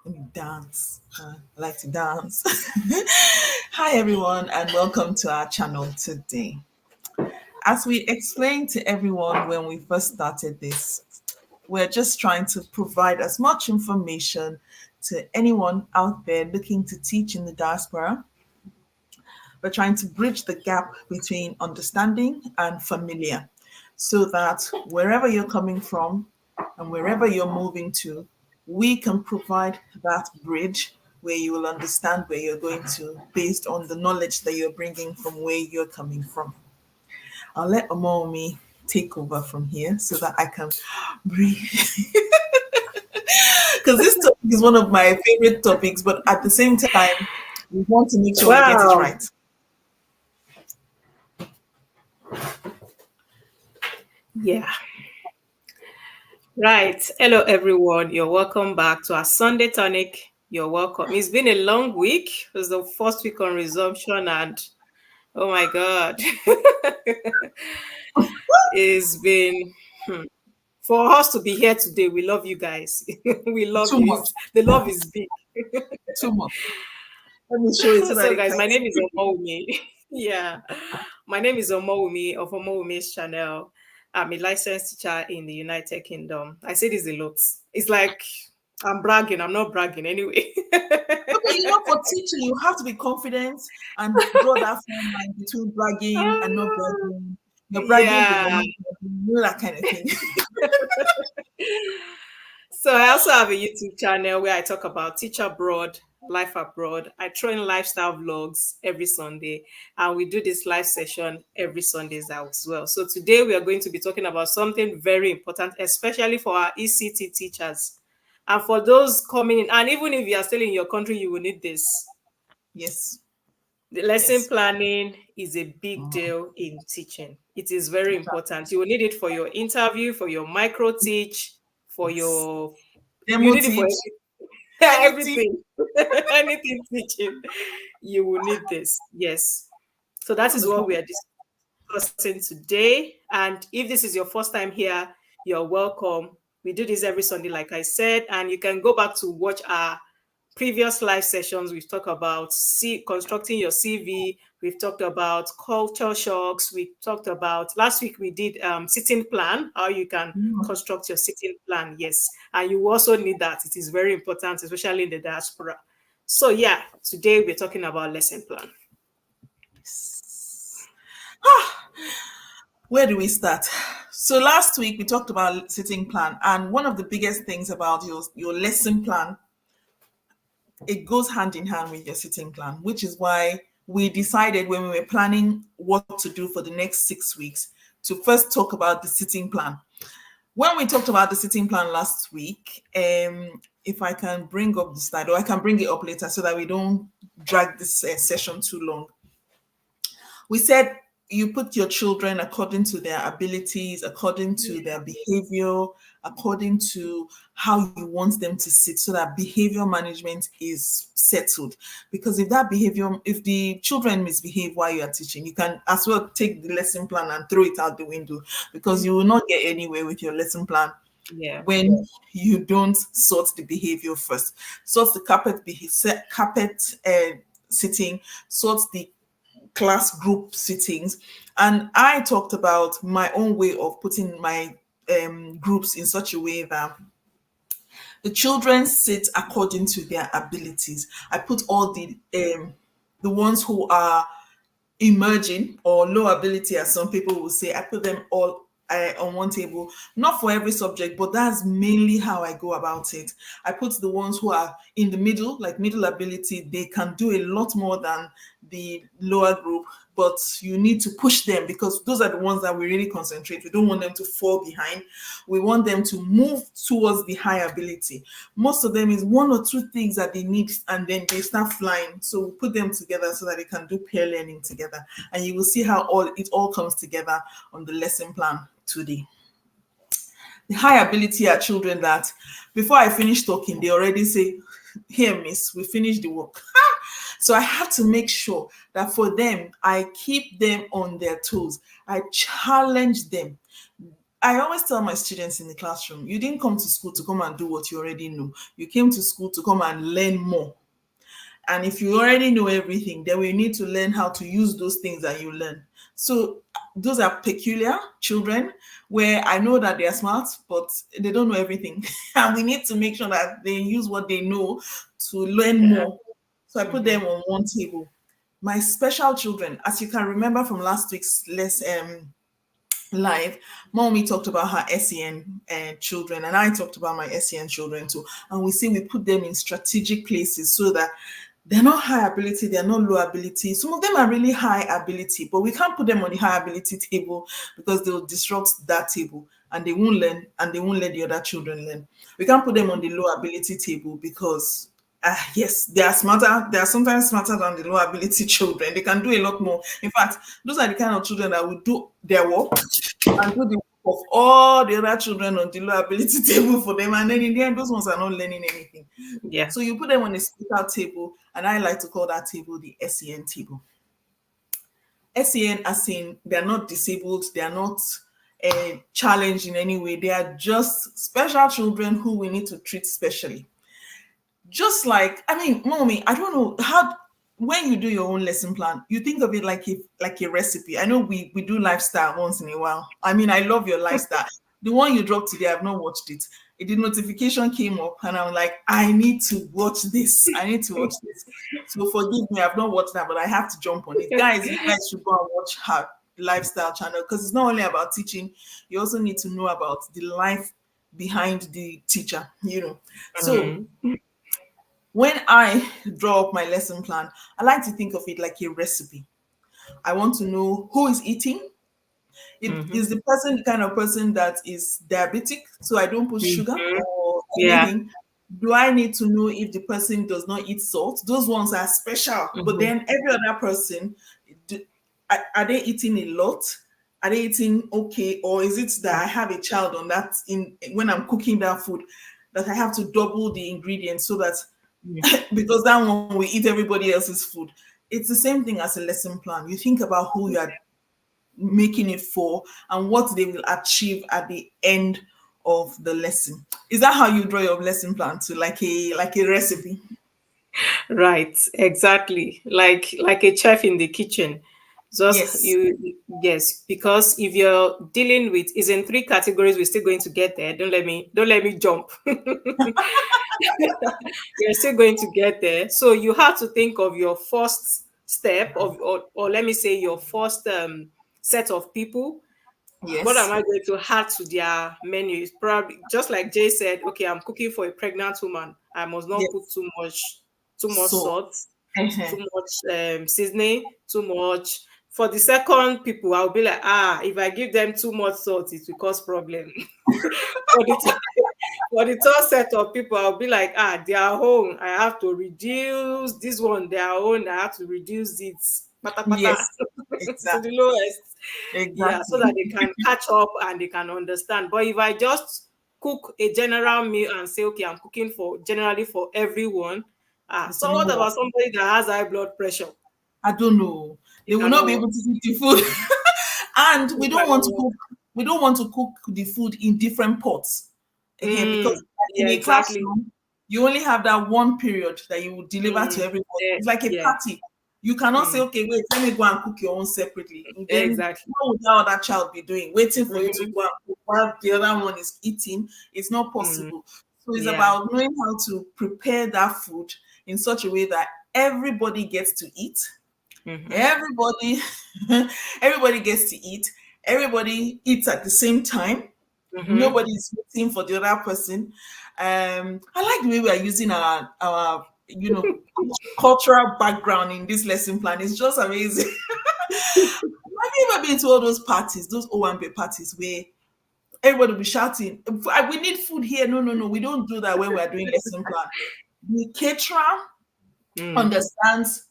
Let me dance. I like to dance. Hi, everyone, and welcome to our channel today. As we explained to everyone when we first started this, we're just trying to provide as much information to anyone out there looking to teach in the diaspora. We're trying to bridge the gap between understanding and familiar so that wherever you're coming from and wherever you're moving to, we can provide that bridge where you will understand where you're going to based on the knowledge that you're bringing from where you're coming from. I'll let Omomi take over from here so that I can breathe. Because this topic is one of my favorite topics, but at the same time, we want to make sure we get it Wow. right. Yeah. Right. Hello, everyone. You're welcome back to our Sunday Tonic. You're welcome. It's been a long week. It was the first week on resumption, and oh my God, it's been for us to be here today. We love you guys. We love Too you. much, The love is big. too much. Let me show it so that So, it guys, can. my name is Omowumi. Yeah, my name is Omowumi of Omowumi's channel. I'm a licensed teacher in the United Kingdom. I say this a lot. It's like I'm bragging. I'm not bragging anyway. No, but for teaching, you have to be confident and draw that fine line between bragging and not bragging. You're bragging, but you're Yeah. not bragging. You know that kind of thing. So I also have a YouTube channel where I talk about teach abroad, life abroad. I throw in lifestyle vlogs every Sunday, and we do this live session every Sundays as well. So today we are going to be talking about something very important, especially for our ECT teachers. And for those coming in, and even if you are still in your country, you will need this. Yes, The lesson yes. planning is a big deal in teaching. It is very important. You will need it for your interview, for your micro teach, for Yes. your you Demo need it for teach, anything. everything. Anything teaching, you will need this. Yes. So that is what Wonderful. we are discussing today. And if this is your first time here, you're welcome. We do this every Sunday, like I said, and you can go back to watch our previous live sessions. We've talked about constructing your CV. We've talked about culture shocks. We talked about last week we did sitting plan, how you can construct your sitting plan. Yes, and you also need that. It is very important, especially in the diaspora. So yeah, today we're talking about lesson plan. Where do we start? So last week we talked about sitting plan, and one of the biggest things about your lesson plan, it goes hand in hand with your sitting plan, which is why we decided when we were planning what to do for the next 6 weeks to first talk about the sitting plan. When we talked about the sitting plan last week, if I can bring up the slide, or I can bring it up later so that we don't drag this session too long. We said you put your children according to their abilities, according to their behavior, according to how you want them to sit, so that behavior management is settled. Because if the children misbehave while you are teaching, you can as well take the lesson plan and throw it out the window, because you will not get anywhere with your lesson plan Yeah. when you don't sort the behavior first. Sort the carpet sitting, sort the class group sittings. And I talked about my own way of putting my groups in such a way that the children sit according to their abilities. I put all the ones who are emerging or low ability, as some people will say, I put them all on one table, not for every subject, but that's mainly how I go about it. I put the ones who are in the middle, like middle ability. They can do a lot more than the lower group, but you need to push them, because those are the ones that we really concentrate. We don't want them to fall behind. We want them to move towards the high ability. Most of them is one or two things that they need, and then they start flying. So we put them together so that they can do peer learning together. And you will see how it all comes together on the lesson plan today. The high ability are children that before I finish talking, they already say, "Here, miss, we finished the work." So I have to make sure that for them, I keep them on their toes. I challenge them. I always tell my students in the classroom, you didn't come to school to come and do what you already know. You came to school to come and learn more. And if you already know everything, then we need to learn how to use those things that you learn. So those are peculiar children where I know that they are smart, but they don't know everything. And we need to make sure that they use what they know to learn more. So I put them on one table. My special children, as you can remember from last week's live, mommy talked about her SEN children, and I talked about my SEN children too. And we say we put them in strategic places so that they're not high ability, they're not low ability. Some of them are really high ability, but we can't put them on the high ability table because they'll disrupt that table and they won't learn and they won't let the other children learn. We can't put them on the low ability table because yes, they are smarter. They are sometimes smarter than the low ability children. They can do a lot more. In fact, those are the kind of children that will do their work and do the work of all the other children on the low ability table for them. And then in the end, those ones are not learning anything. Yeah. So you put them on a speaker table, and I like to call that table the SEN table. SEN, as in they're not disabled, they are not challenged in any way. They are just special children who we need to treat specially. Just like, I mean, mommy, I don't know how, when you do your own lesson plan, you think of it like a recipe. I know we do lifestyle once in a while. I mean, I love your lifestyle. The one you dropped today, I've not watched it. The notification came up and I'm like, I need to watch this. I need to watch this. So forgive me, I've not watched that, but I have to jump on it. Guys, you guys should go and watch her lifestyle channel because it's not only about teaching, you also need to know about the life behind the teacher, you know. So when I draw up my lesson plan, I like to think of it like a recipe. I want to know who is eating. Is the person the kind of person that is diabetic, so I don't put sugar or Yeah. anything? Do I need to know if the person does not eat salt? Those ones are special. But then every other person, do, are they eating a lot? Are they eating okay? Or is it that I have a child on that in when I'm cooking that food that I have to double the ingredients so that because that one we eat everybody else's food. It's the same thing as a lesson plan. You think about who you are making it for and what they will achieve at the end of the lesson. Is that how you draw your lesson plan to like a recipe? Right, exactly. Like a chef in the kitchen. Just Yes. yes, because if you're dealing with is in three categories, we're still going to get there. Don't let me jump. You're still going to get there. So you have to think of your first step of or let me say your first set of people. What am Yes. I going to add to their menu? It's probably just like Jay said, okay, I'm cooking for a pregnant woman. I must not put Yes. too much So salt, too much seasoning, too much. For the second people, I'll be like, if I give them too much salt, it will cause problem. for the for the third set of people, I'll be like, their own, I have to reduce this one, their own, I have to reduce it, pata pata, yes, to the exactly. lowest. Yeah, so that Exactly. they can catch up and they can understand. But if I just cook a general meal and say, okay, I'm cooking for generally for everyone, It will so not what work. about somebody that has high blood pressure? I don't know. They It will not cannot be work. able to eat the food. And It cannot work. we don't want to cook the food in different pots. Mm, Because like in yeah, a exactly. classroom, you only have that one period that you will deliver to Mm, everybody. It's like a yeah. party. You cannot say, Mm, okay, wait, let me go and cook your own separately. And then exactly. what would that other child be doing? Waiting for you to Hmm. go and cook while the other one is eating. It's not Mm, possible. So it's yeah. about knowing how to prepare that food in such a way that everybody gets to eat. Hmm. Everybody, everybody gets to eat. Everybody eats at the same time. Hmm. Nobody is waiting for the other person. I like the way we are using our cultural background in this lesson plan. It's just amazing. Have you ever been to all those parties, those Owambe parties where everybody will be shouting, "We need food here." No, no, no. We don't do that when we are doing lesson plan. The caterer Mm, understands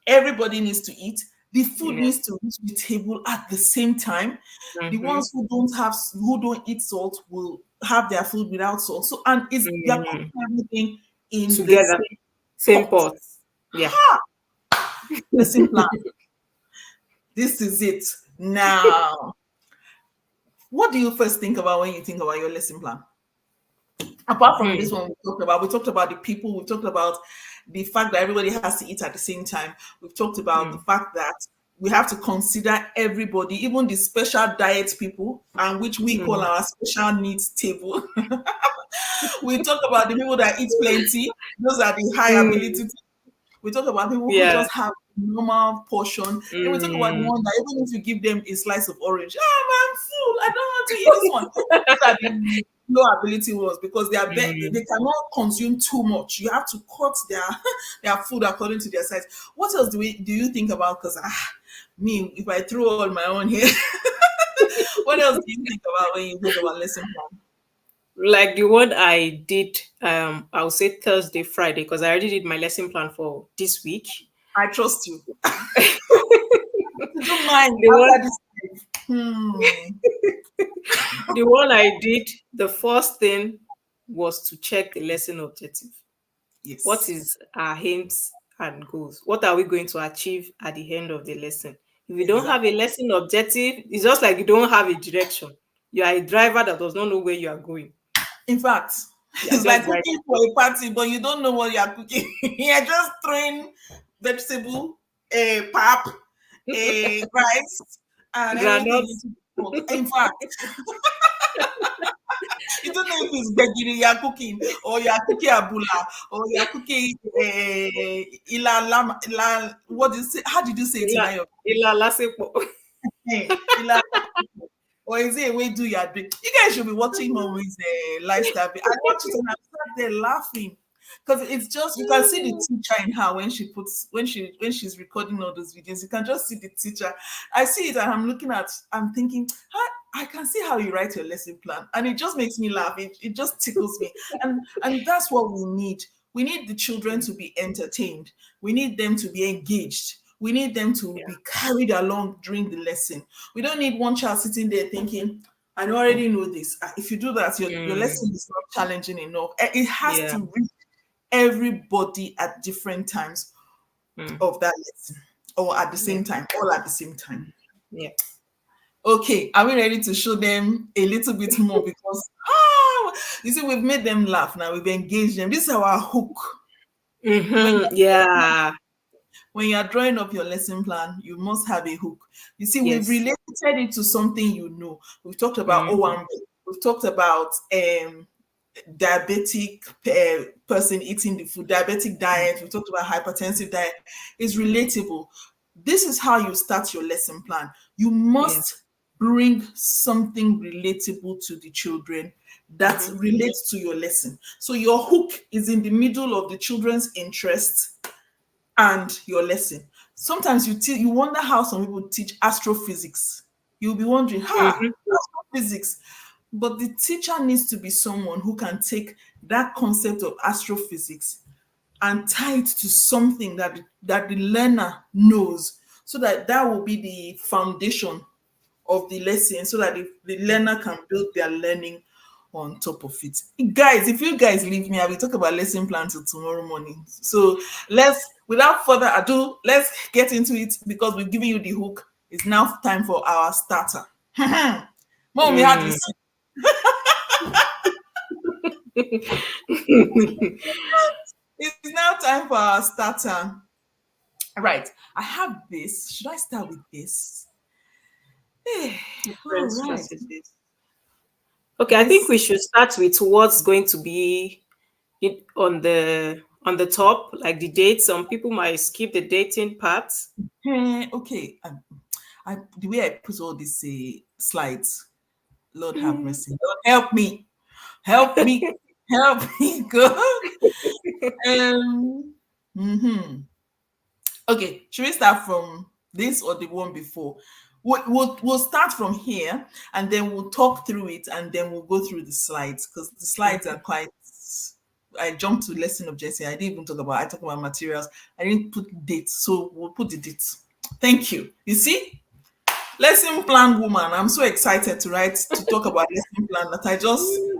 everybody needs to eat. The food yeah. needs to reach the table at the same time. The Hmm. ones who don't eat salt will have their food without salt. So and it's they're Mm, cooking everything in the together, same same pot. pot. Yeah. Lesson plan. This is it. Now, What do you first think about when you think about your lesson plan? Apart from this one we talked about the people, we talked about the fact that everybody has to eat at the same time. We've talked about the fact that we have to consider everybody, even the special diet people, and which we call our special needs table. We talk about the people that eat plenty, those are the high ability. We talk about people who Yeah. just have normal portion. And we talk about the one that even if you give them a slice of orange, I'm full. I don't want to eat this one. Those are the low ability ones because they cannot consume too much. You have to cut their their food according to their size. What else do you think about? Because me, if I throw all my own here, what else do you think about when you think about lesson plan? Like the one I did, I'll say Thursday, Friday, because I already did my lesson plan for this week. I trust you. You don't mind The one, after this. the one I did, the first thing was to check the lesson objective. Yes. What is our aims and goals? What are we going to achieve at the end of the lesson? If you don't have a lesson objective, it's just like you don't have a direction. You are a driver that does not know where you are going. In fact, it's like cooking for a party, but you don't know what you are cooking. You're just throwing vegetable, pap, rice, and everything into the pot. In fact, you don't know if it's begiri you're cooking, or you're cooking abula, or you're cooking what did you say? How did you say it in Ila? Or is it a way do your drink? You guys should be watching Mommy's lifestyle. I watch it and I sat there laughing because it's just you can see the teacher in her when she's recording all those videos. You can just see the teacher. I see it and I'm thinking, I can see how you write your lesson plan, and it just makes me laugh. It just tickles me, and that's what we need. We need the children to be entertained. We need them to be engaged. We need them to be carried along during the lesson. We don't need one child sitting there thinking, I already know this. If you do that, your lesson is not challenging enough. It has to reach everybody at different times of that lesson, or at the same time, all at the same time. Yeah. Okay, are we ready to show them a little bit more? Because you see, we've made them laugh now. We've engaged them. This is our hook. When you are drawing up your lesson plan, you must have a hook. You see, we've related it to something you know. We've talked about O1B. We've talked about diabetic person eating the food, diabetic diet. We've talked about hypertensive diet. It's relatable. This is how you start your lesson plan. You must bring something relatable to the children that relates to your lesson. So your hook is in the middle of the children's interests and your lesson. Sometimes you wonder how some people teach astrophysics. You'll be wondering, astrophysics. But the teacher needs to be someone who can take that concept of astrophysics and tie it to something that the learner knows, so that will be the foundation of the lesson, so that the learner can build their learning on top of it. Guys, if you guys leave me, I will talk about lesson plan till tomorrow morning. So without further ado, let's get into it, because we've given you the hook. It's now time for our starter. Mom, we had this. It's now time for our starter. Right. I have this. Should I start with this? Right. Okay, I think we should start with what's going to be on the top, like the date. Some people might skip the dating part. Okay. The way I put all these slides, Lord have mercy. Lord help me. Help me. Help me, God. Okay, should we start from this or the one before? We'll start from here, and then we'll talk through it, and then we'll go through the slides, because the slides are quite. I jumped to lesson objective. I didn't even I talked about materials. I didn't put dates, so we'll put the dates. Thank you. You see, lesson plan woman. I'm so excited to talk about lesson plan that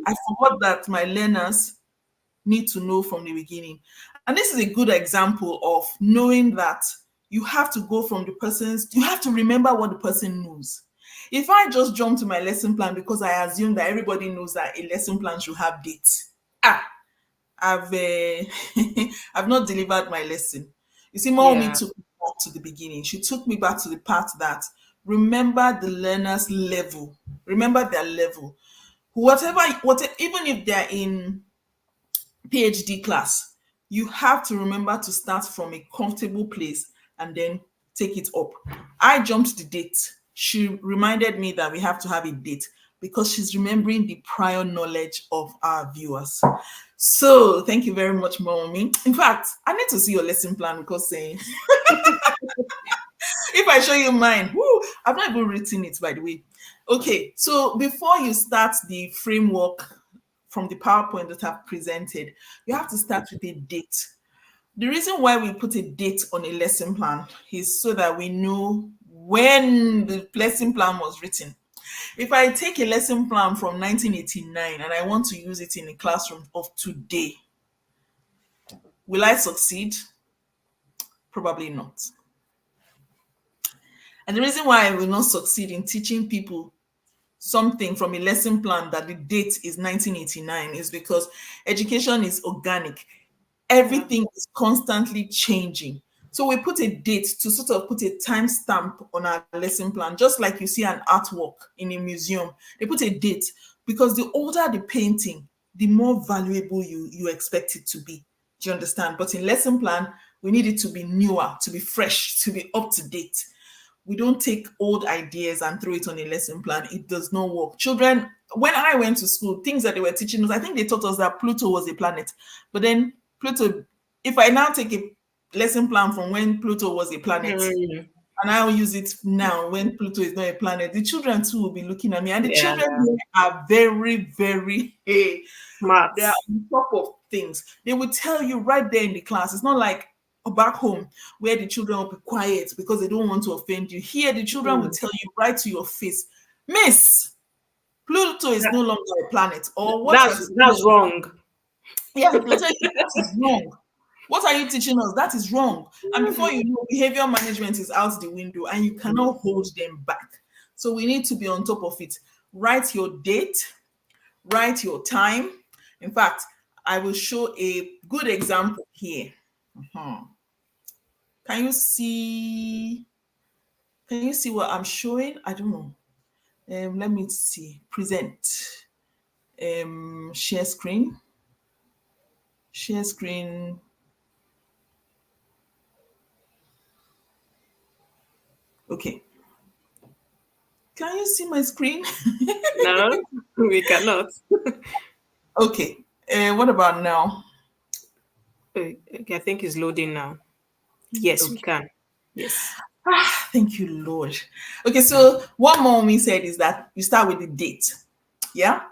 I forgot that my learners need to know from the beginning. And this is a good example of knowing that you have to go from you have to remember what the person knows. If I just jump to my lesson plan because I assume that everybody knows that a lesson plan should have dates, ah, I've I've not delivered my lesson. You see, mommy Yeah. took me back to the beginning. She took me back to the part that remember the learner's level, remember their level. Whatever, even if they're in PhD class, you have to remember to start from a comfortable place and then take it up. I jumped the date. She reminded me that we have to have a date because she's remembering the prior knowledge of our viewers. So thank you very much, mommy. In fact, I need to see your lesson plan because if I show you mine, whoo, I've not even written it, by the way. Okay, so before you start the framework from the PowerPoint that I've presented, you have to start with a date. The reason why we put a date on a lesson plan is so that we know when the lesson plan was written. If I take a lesson plan from 1989 and I want to use it in a classroom of today, will I succeed? Probably not. And the reason why I will not succeed in teaching people something from a lesson plan that the date is 1989 is because education is organic. Yeah. Everything is constantly changing. So we put a date to sort of put a time stamp on our lesson plan, just like you see an artwork in a museum. They put a date because the older the painting, the more valuable you expect it to be. Do you understand? But in lesson plan, we need it to be newer, to be fresh, to be up to date. We don't take old ideas and throw it on a lesson plan. It does not work. Children, when I went to school, things that they were teaching us, I think they taught us that Pluto was a planet. But then Pluto, if I now take a lesson plan from when Pluto was a planet Hmm. and I'll use it now when Pluto is not a planet, the children too will be looking at me. And the Yeah. children here are very, very, they are Maths. on top of things. They will tell you right there in the class. It's not like back home where the children will be quiet because they don't want to offend you. Here, the children will Hmm. tell you right to your face, Miss, Pluto is no That- longer a planet, or what you're teaching that's us. wrong. Yeah, they'll tell you that is wrong. What are you teaching us? That is wrong. And before you know, behavior management is out the window and you cannot hold them back. So we need to be on top of it. Write your date, write your time. In fact, I will show a good example here. Mhm. Can you see? Can you see what I'm showing? I don't know. Let me see. Present. Share screen. Share screen. Okay. Can you see my screen? No, we cannot. Okay. What about now? Okay, I think it's loading now. Yes, we Okay. can. Yes. Ah, thank you, Lord. Okay, so what mommy said is that you start with the date. Yeah.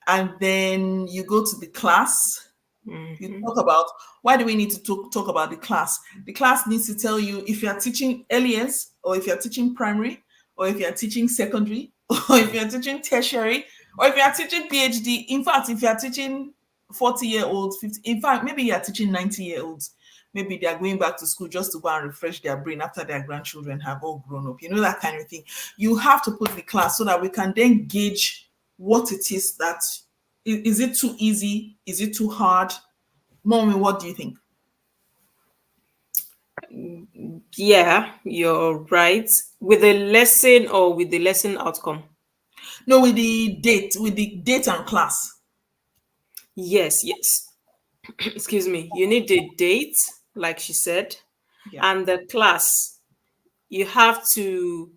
And then you go to the class. You Hmm. talk about why do we need to talk about the class? The class needs to tell you if you are teaching LES or if you are teaching primary or if you are teaching secondary or if you are teaching tertiary or if you are teaching PhD. In fact, if you are teaching 40-year-olds, 50, in fact, maybe you are teaching 90-year-olds. Maybe they are going back to school just to go and refresh their brain after their grandchildren have all grown up. You know, that kind of thing. You have to put the class so that we can then gauge what it is that is it too easy? Is it too hard? Mommy, what do you think? Yeah, you're right. With the lesson or with the lesson outcome? No, with the date and class. Yes, yes. Excuse me. You need the date, like she said, Yeah. and the class. You have to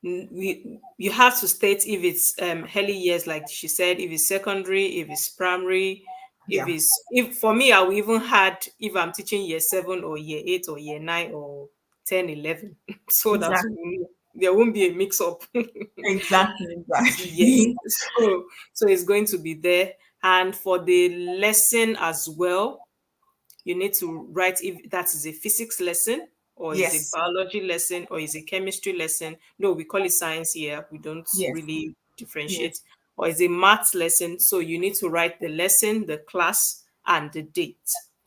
you have to state if it's early years, like she said, if it's secondary, if it's primary, if Yeah. it's if for me, I will even had if I'm teaching year 7 or year 8 or year 9 or 10, 11, so that Exactly. there won't be a mix up. Exactly. Yes. Exactly. So it's going to be there. And for the lesson as well, you need to write if that is a physics lesson or is a Yes. biology lesson or is a chemistry lesson. No, we call it science here. We don't Yes. really Yes. differentiate. Or is a maths lesson. So you need to write the lesson, the class, and the date.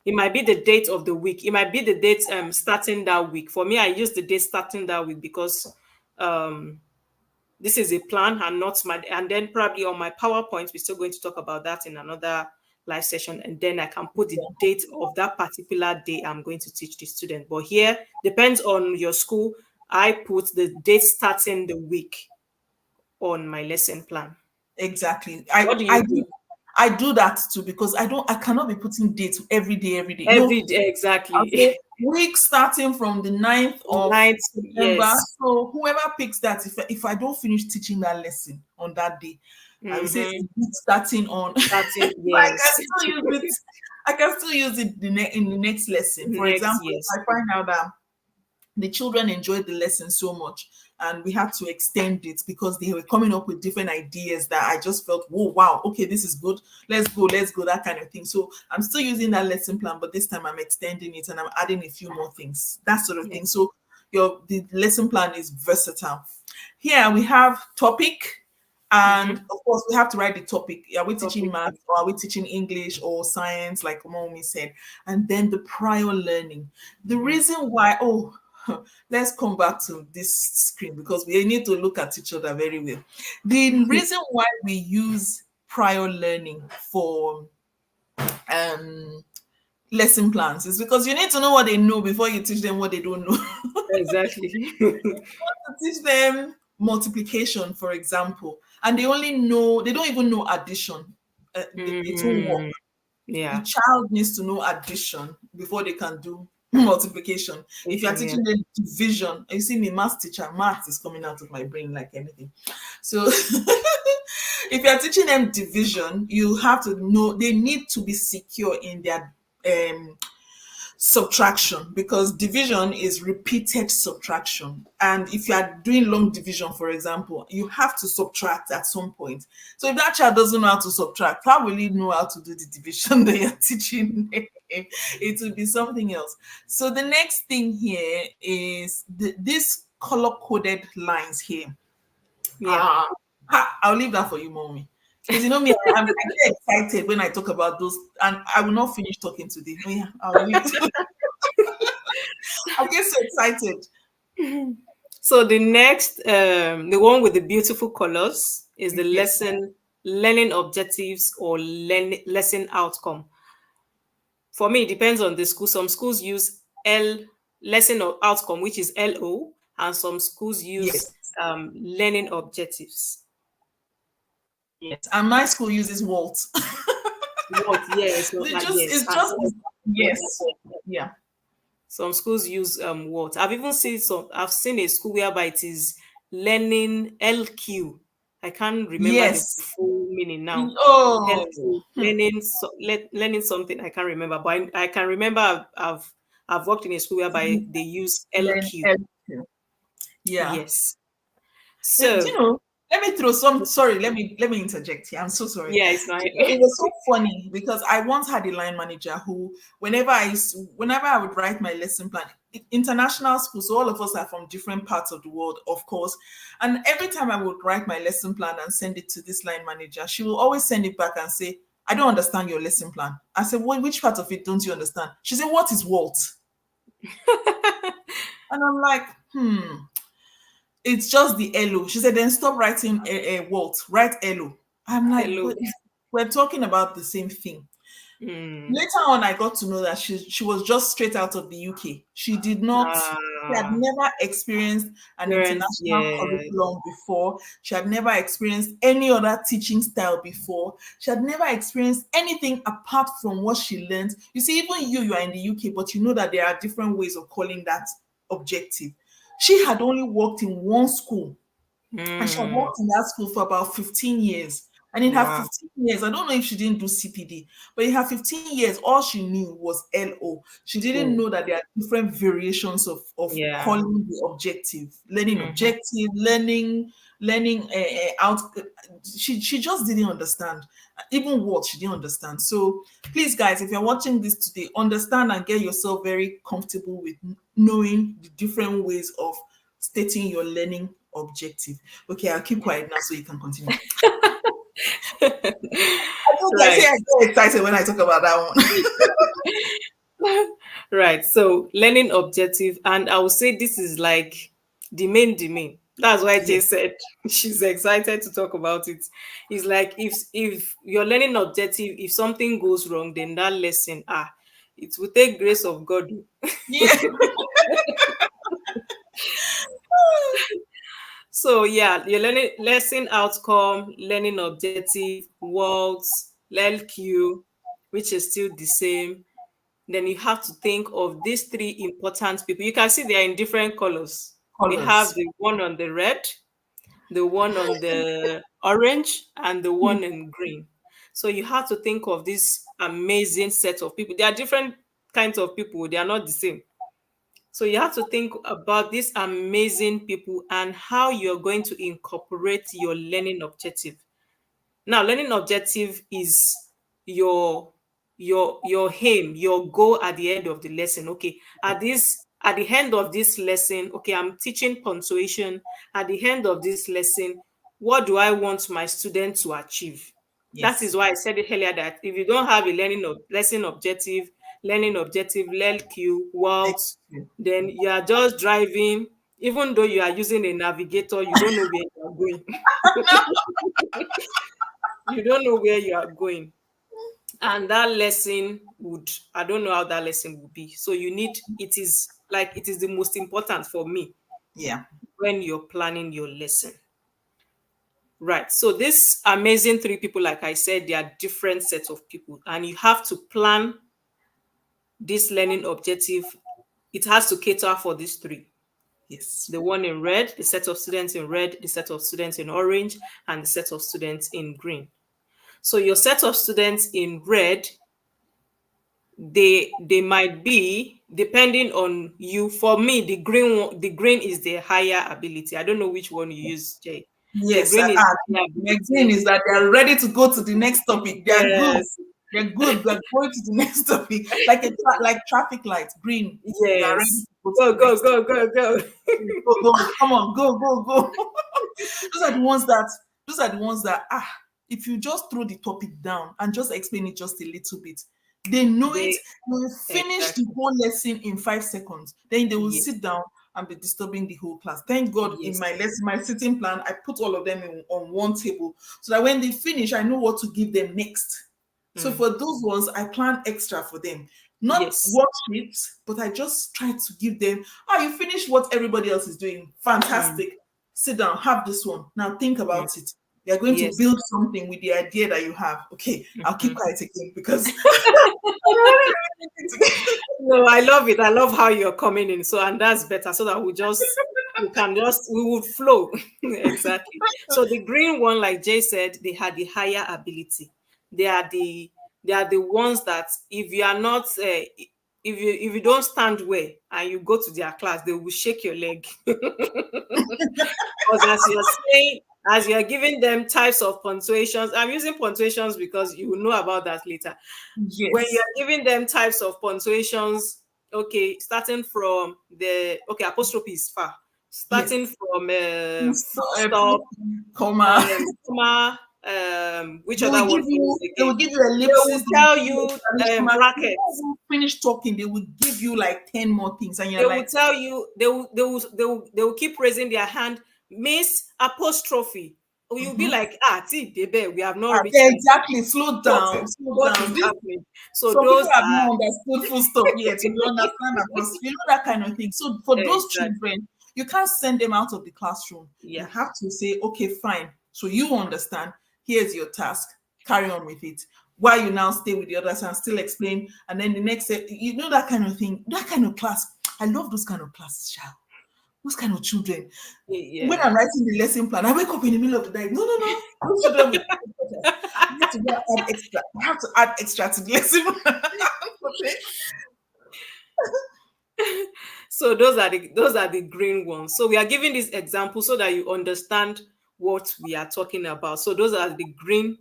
It might be the date of the week. It might be the date starting that week. For me, I use the date starting that week because this is a plan and not my, and then probably on my PowerPoint, we're still going to talk about that in another live session. And then I can put the date of that particular day I'm going to teach the student. But here, depends on your school. I put the date starting the week on my lesson plan. Exactly. What do you do? I do that too, because I cannot be putting dates every day, every day. Every day, exactly. I'll say week starting from the 9th of Ninth, September. yes. So whoever picks that, if I don't finish teaching that lesson on that day, I will say it's week starting on. Starting, But I yes. can still use it. I can still use it in the next lesson. For Next, example, yes. if I find out that the children enjoyed the lesson so much and we had to extend it because they were coming up with different ideas that I just felt, whoa, wow, okay, this is good, let's go, that kind of thing. So I'm still using that lesson plan, but this time I'm extending it and I'm adding a few more things, that sort of thing. So the lesson plan is versatile. Here we have topic, and of course we have to write the topic. Are we teaching math, or are we teaching English or science, like Momi said? And then the prior learning. The reason why, let's come back to this screen because we need to look at each other very well. The reason why we use prior learning for lesson plans is because you need to know what they know before you teach them what they don't know. Exactly. Teach them multiplication, for example, and they don't even know addition. It won't work. Yeah. The child needs to know addition before they can do multiplication. If you're teaching them division, you see me, math teacher, math is coming out of my brain like anything. So if you're teaching them division, you have to know they need to be secure in their subtraction, because division is repeated subtraction. And if you are doing long division, for example, you have to subtract at some point. So if that child doesn't know how to subtract, how will he know how to do the division that you're teaching? It will be something else. So the next thing here is these color coded lines here. I'll leave that for you, Mommy. Because you know me, I get excited when I talk about those, and I will not finish talking today. Oh, yeah, I'll leave. I get so excited. So the next, the one with the beautiful colors is the lesson learning objectives or lesson outcome. For me, it depends on the school. Some schools use lesson or outcome, which is LO, and some schools use learning objectives. Yes, and my school uses Walt. Walt, yes. Yeah. Some schools use Walt. I've seen a school whereby it is learning LQ. I can't remember the full meaning now. Oh, learning something. I can't remember, but I can remember I've worked in a school whereby they use LQ. Yeah. Yes. So let me throw some. Sorry, let me interject here. I'm so sorry. Yeah, it's fine. It was so funny because I once had a line manager who, whenever I would write my lesson plan, international school, so all of us are from different parts of the world, of course. And every time I would write my lesson plan and send it to this line manager, she will always send it back and say, "I don't understand your lesson plan." I said, "Well, which part of it don't you understand?" She said, "What is Walt?" And I'm like, it's just the LO. She said, then stop writing Walt, write LO. I'm like, we're talking about the same thing. Later on, I got to know that she was just straight out of the UK. She did not, she had never experienced an international curriculum before. She had never experienced any other teaching style before. She had never experienced anything apart from what she learned. You see, even you are in the UK, but you know that there are different ways of calling that objective. She had only worked in one school, and she had worked in that school for about 15 years. And in her 15 years, I don't know if she didn't do CPD, but in her 15 years, all she knew was LO. She didn't know that there are different variations of calling the objective, learning objective, learning out. She just didn't understand. Even what she didn't understand. So please, guys, if you're watching this today, understand and get yourself very comfortable with knowing the different ways of stating your learning objective. Okay, I'll keep quiet now so you can continue. I get excited when I talk about that one. Right. So learning objective, and I would say this is like the main. That's why Jay Yes. said she's excited to talk about it. It's like if your learning objective, if something goes wrong, then that lesson, it will take grace of God. Yeah. So yeah, your learning lesson outcome, learning objective, words, LQ, which is still the same. Then you have to think of these three important people. You can see they are in different colors. We have Colors. the one on the red, the one on the orange, and the one in green. So you have to think of this amazing set of people. They are different kinds of people, they are not the same. So you have to think about these amazing people and how you're going to incorporate your learning objective. Now, learning objective is your your aim, your goal at the end of the lesson. Okay, at the end of this lesson, okay, I'm teaching punctuation. At the end of this lesson, what do I want my student to achieve? That is Yes. why I said it earlier that if you don't have a lesson objective, LQ, Thank words, you. then you are just driving. Even though you are using a navigator, you don't know where you are going. You don't know where you are going. And that lesson would, I don't know how that lesson would be. So you need, it is the most important for me Yeah. when you're planning your lesson. Right. So this amazing three people, like I said, they are different sets of people. And you have to plan this learning objective. It has to cater for these three. Yes. The one in red, the set of students in red, the set of students in orange, and the set of students in green. So your set of students in red, they might be depending on you. For me, the green is the higher ability. I don't know which one you use, Jay. The Yes. green is the higher My thing ability. is that they are ready to go to the next topic. They are good. Yes, They're good. They're going to the next topic. Like like traffic lights, green. You are ready yes. to go to Go, the go, next go, go, go. go, go, come on, go, go, go. those are the ones that those are the ones that if you just throw the topic down and just explain it just a little bit, they know it. They They will finish the exactly. whole lesson in 5 seconds. Then they will Yes, sit down and be disturbing the whole class. Thank God in my yes. lesson, my sitting plan, I put all of them on one table so that when they finish, I know what to give them next. So Mm, for those ones, I plan extra for them. Not yes. worksheets, but I just try to give them, you finished what everybody else is doing. Mm, Fantastic. Sit down, have this one. Now think mm, about it. You're going to yes. build something with the idea that you have. Okay, I'll keep Mhm. quiet again because I don't really need to. No, I love it. I love how you're coming in. So, and that's better so that we would flow. Exactly. So the green one, like Jay said, they had the higher ability. They are the they are the ones that if you are not if you don't stand well and you go to their class, they will shake your leg. Because as you're saying, as you're giving them types of punctuations, I'm using punctuations because you will know about that later. When Yes, you're giving them types of punctuations, okay, starting from the apostrophe is far, starting yes. from full Full stop, comma. comma, which They will other give one you they will again? give you They will ellipses, they will tell give you you exclamation marks. Before brackets. you finish talking, they will give you like 10 more things, and you're They will like, tell you, they will keep raising their hand, Miss apostrophe. Or you'll be mhm. like, see, Debe, we have not reached Yeah, this. exactly. Slow What down, slow what down. is This happening? So some people those have are not understood full stop yet. You understand that because you know that kind of thing. So for those exactly, children, you can't send them out of the classroom. You yeah. have to say, okay, fine. So you understand. Here's your task. Carry on with it. While you now stay with the others and still explain, and then the next, you know that kind of thing. That kind of class. I love those kind of classes, child. Those kind of children. When Yeah. I'm writing the lesson plan, I wake up in the middle of the night. No, no, no. Those children will I have to go and add extra. I have to add extra to the lesson plan. Okay. So those are the green ones. So we are giving this example so that you understand what we are talking about. So those are the green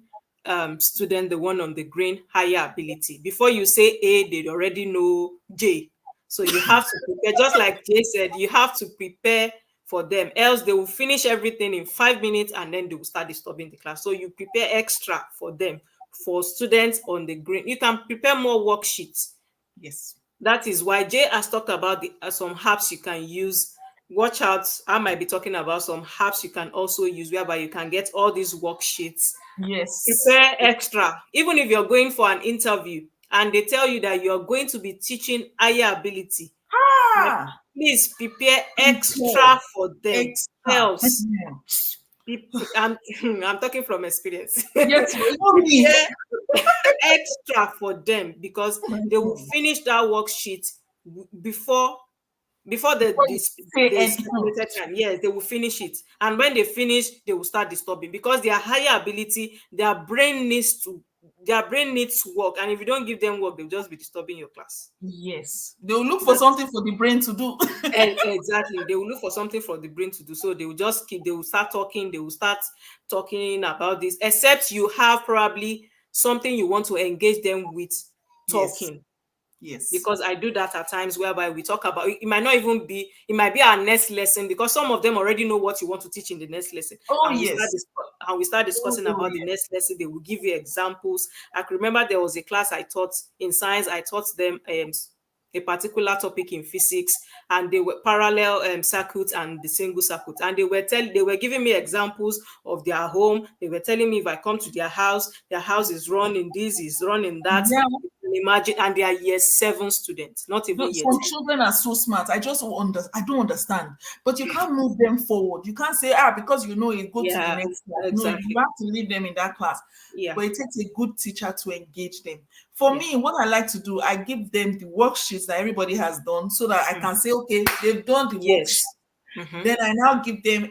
student, the one on the green higher ability. Before you say A, they already know J. So you have to prepare, just like Jay said, you have to prepare for them. Else they will finish everything in 5 minutes and then they will start disturbing the class. So you prepare extra for them. For students on the green, you can prepare more worksheets. Yes. That is why Jay has talked about some apps you can use watch out. I might be talking about some apps you can also use whereby you can get all these worksheets. Yes. Prepare extra. Even if you're going for an interview and they tell you that you're going to be teaching higher ability, Ah, please prepare prepare extra for them. extra. Else, I'm, I'm talking from experience. Yes, you know me. Prepare extra for them because Oh my they will God. finish that worksheet before Before you say the anything. stipulated time. Yes, they will finish it, and when they finish they will start disturbing because their higher ability, their brain needs to work, and if you don't give them work they'll just be disturbing your class. Yes. They'll look for That's something for the brain to do. exactly, they will look for something for the brain to do, so they will start talking, they will start talking about this, except you have probably something you want to engage them with Yes. talking, Yes. because I do that at times whereby we talk about it. Might not even be, it might be our next lesson because some of them already know what you want to teach in the next lesson, Oh, and yes. we start Oh, discussing oh, about the yes. next lesson. They will give you examples. I can remember there was a class I taught in science. I taught them a particular topic in physics, and they were parallel circuits and the single circuit, and they were giving me examples of their home. They were telling me if I come to their house is running this, is running that. Yeah. You can imagine, and they are year 7 students, not even year Some 10. children are so smart. I don't understand. But you can't move them forward. You can't say, because you know it, go to the Yeah, next class. No, you exactly. have to leave them in that class. Yeah, But it takes a good teacher to engage them. For yeah. me, what I like to do, I give them the worksheets that everybody has done so that I Mm. can say, okay, they've done the worksheet. Yes. Mm-hmm. Then I now give them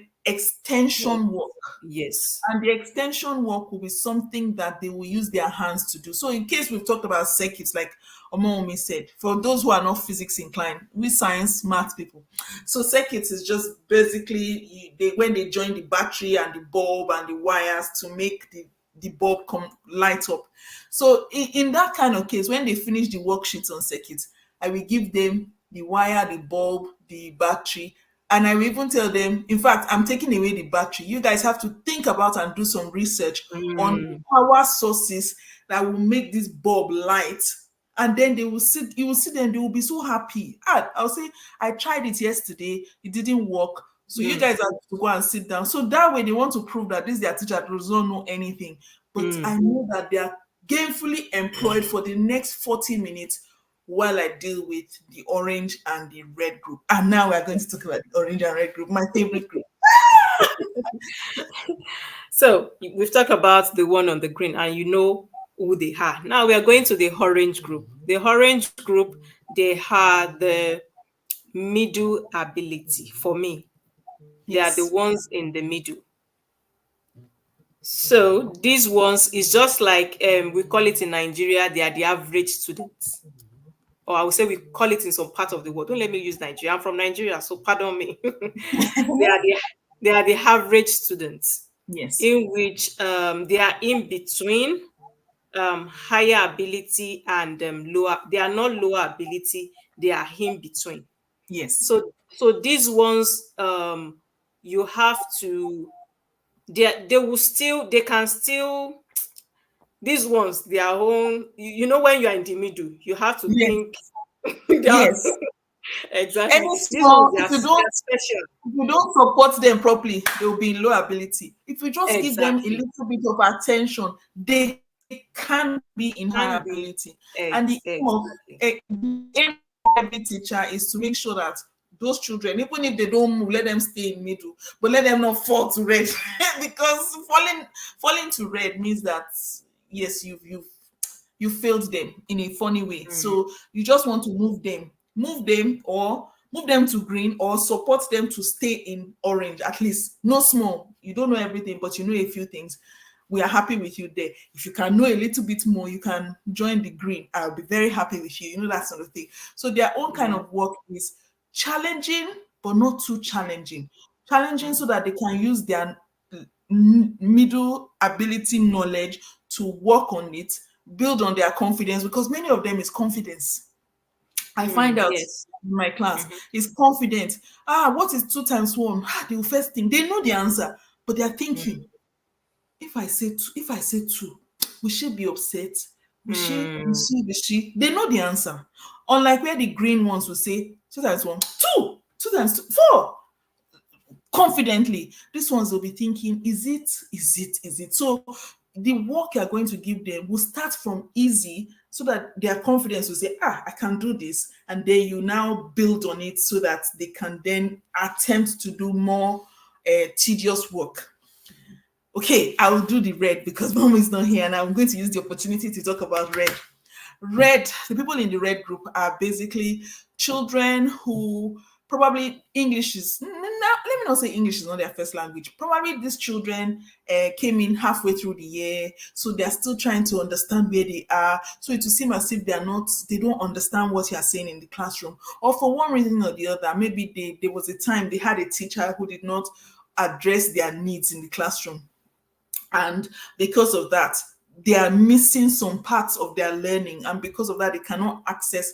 extension work. Yes. And the extension work will be something that they will use their hands to do. So, in case we've talked about circuits, like Omomi said, for those who are not physics inclined, we science math people. So, circuits is just basically when they join the battery and the bulb and the wires to make the bulb come light up. So, in that kind of case, when they finish the worksheets on circuits, I will give them the wire, the bulb, the battery, and I will even tell them, in fact, I'm taking away the battery. You guys have to think about and do some research on Mm. power sources that will make this bulb light. And then you will see them, they will be so happy. I'll say, I tried it yesterday, it didn't work. So you Mm. guys have to go and sit down. So that way they want to prove that this their teacher does not know anything. But I Mm. know that they are gainfully employed for the next 40 minutes while I deal with the orange and the red group. And now we're going to talk about the orange and red group, my favorite group. So we've talked about the one on the green, and you know who they are. Now we are going to the orange group. The orange group, they are the middle ability. For me, they are the Yes, ones in the middle. So these ones is just like we call it in Nigeria, they are the average students. Or I would say we call it in some part of the world. Don't let me use Nigeria. I'm from Nigeria, so pardon me. They are the average students, yes, in which they are in between higher ability and lower. They are not lower ability. They are in between. yes, So these ones, you have to. They will still. They can still. These ones, their own. You know, when you are in the middle, you have to yes, think. They are- yes. exactly. Any These ones, small, if you they don't are special. if you don't support them properly, they will be in low ability. If you just give them a Exactly. little bit of attention, they can be in high Can be ability. And exactly. the aim of every teacher is to make sure that those children, even if they don't move, let them stay in middle, but let them not fall to red. Because falling to red means that yes, you failed them in a funny way. Mm, So you just want to move them to green or support them to stay in orange, at least. No small. You don't know everything, but you know a few things. We are happy with you there. If you can know a little bit more, you can join the green. I'll be very happy with you. You know, that sort of thing. So their own kind yeah. of work is challenging, but not too challenging. Challenging Mm, so that they can use their middle ability knowledge to work on it, build on their confidence, because many of them is confidence. I find out yes. in my class Mhm, is confident. What is 2 times 1? They will first think they know the answer, but they're thinking, mm, if I say two, will she be upset? mm, Will she? They know the answer. Unlike where the green ones will say 2 times 1, 2, 2 times 2, 4. confidently. These ones will be thinking, is it? So the work you're going to give them will start from easy so that their confidence will say, I can do this. And then you now build on it so that they can then attempt to do more tedious work. Okay, I will do the red because mom is not here and I'm going to use the opportunity to talk about red. Red, the people in the red group are basically children who probably English is, let me not say English is not their first language. Probably these children came in halfway through the year, so they're still trying to understand where they are. So it will seem as if they don't understand what you're saying in the classroom. Or for one reason or the other, maybe there was a time they had a teacher who did not address their needs in the classroom, and because of that they are missing some parts of their learning, and because of that they cannot access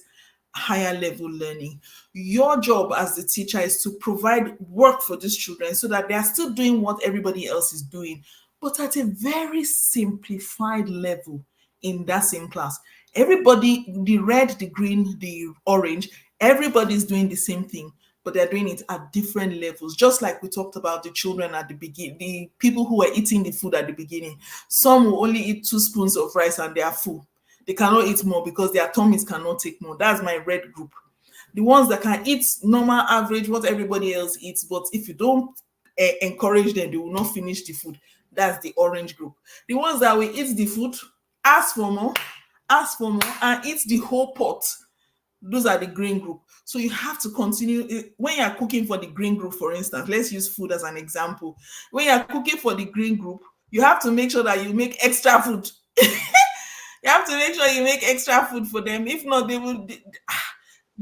higher level learning. Your job as the teacher is to provide work for these children so that they are still doing what everybody else is doing, but at a very simplified level in that same class. Everybody, the red, the green, the orange, everybody's doing the same thing, but they're doing it at different levels. Just like we talked about the children at the beginning, the people who were eating the food at the beginning. Some will only eat 2 spoons of rice and they are full. They cannot eat more because their tummies cannot take more. That's my red group. The ones that can eat normal average, what everybody else eats, but if you don't encourage them, they will not finish the food. That's the orange group. The ones that will eat the food, ask for more, and eat the whole pot. Those are the green group. So you have to continue when you're cooking for the green group. For instance, let's use food as an example. When you're cooking for the green group, you have to make sure that you make extra food. You have to make sure you make extra food for them. If not, they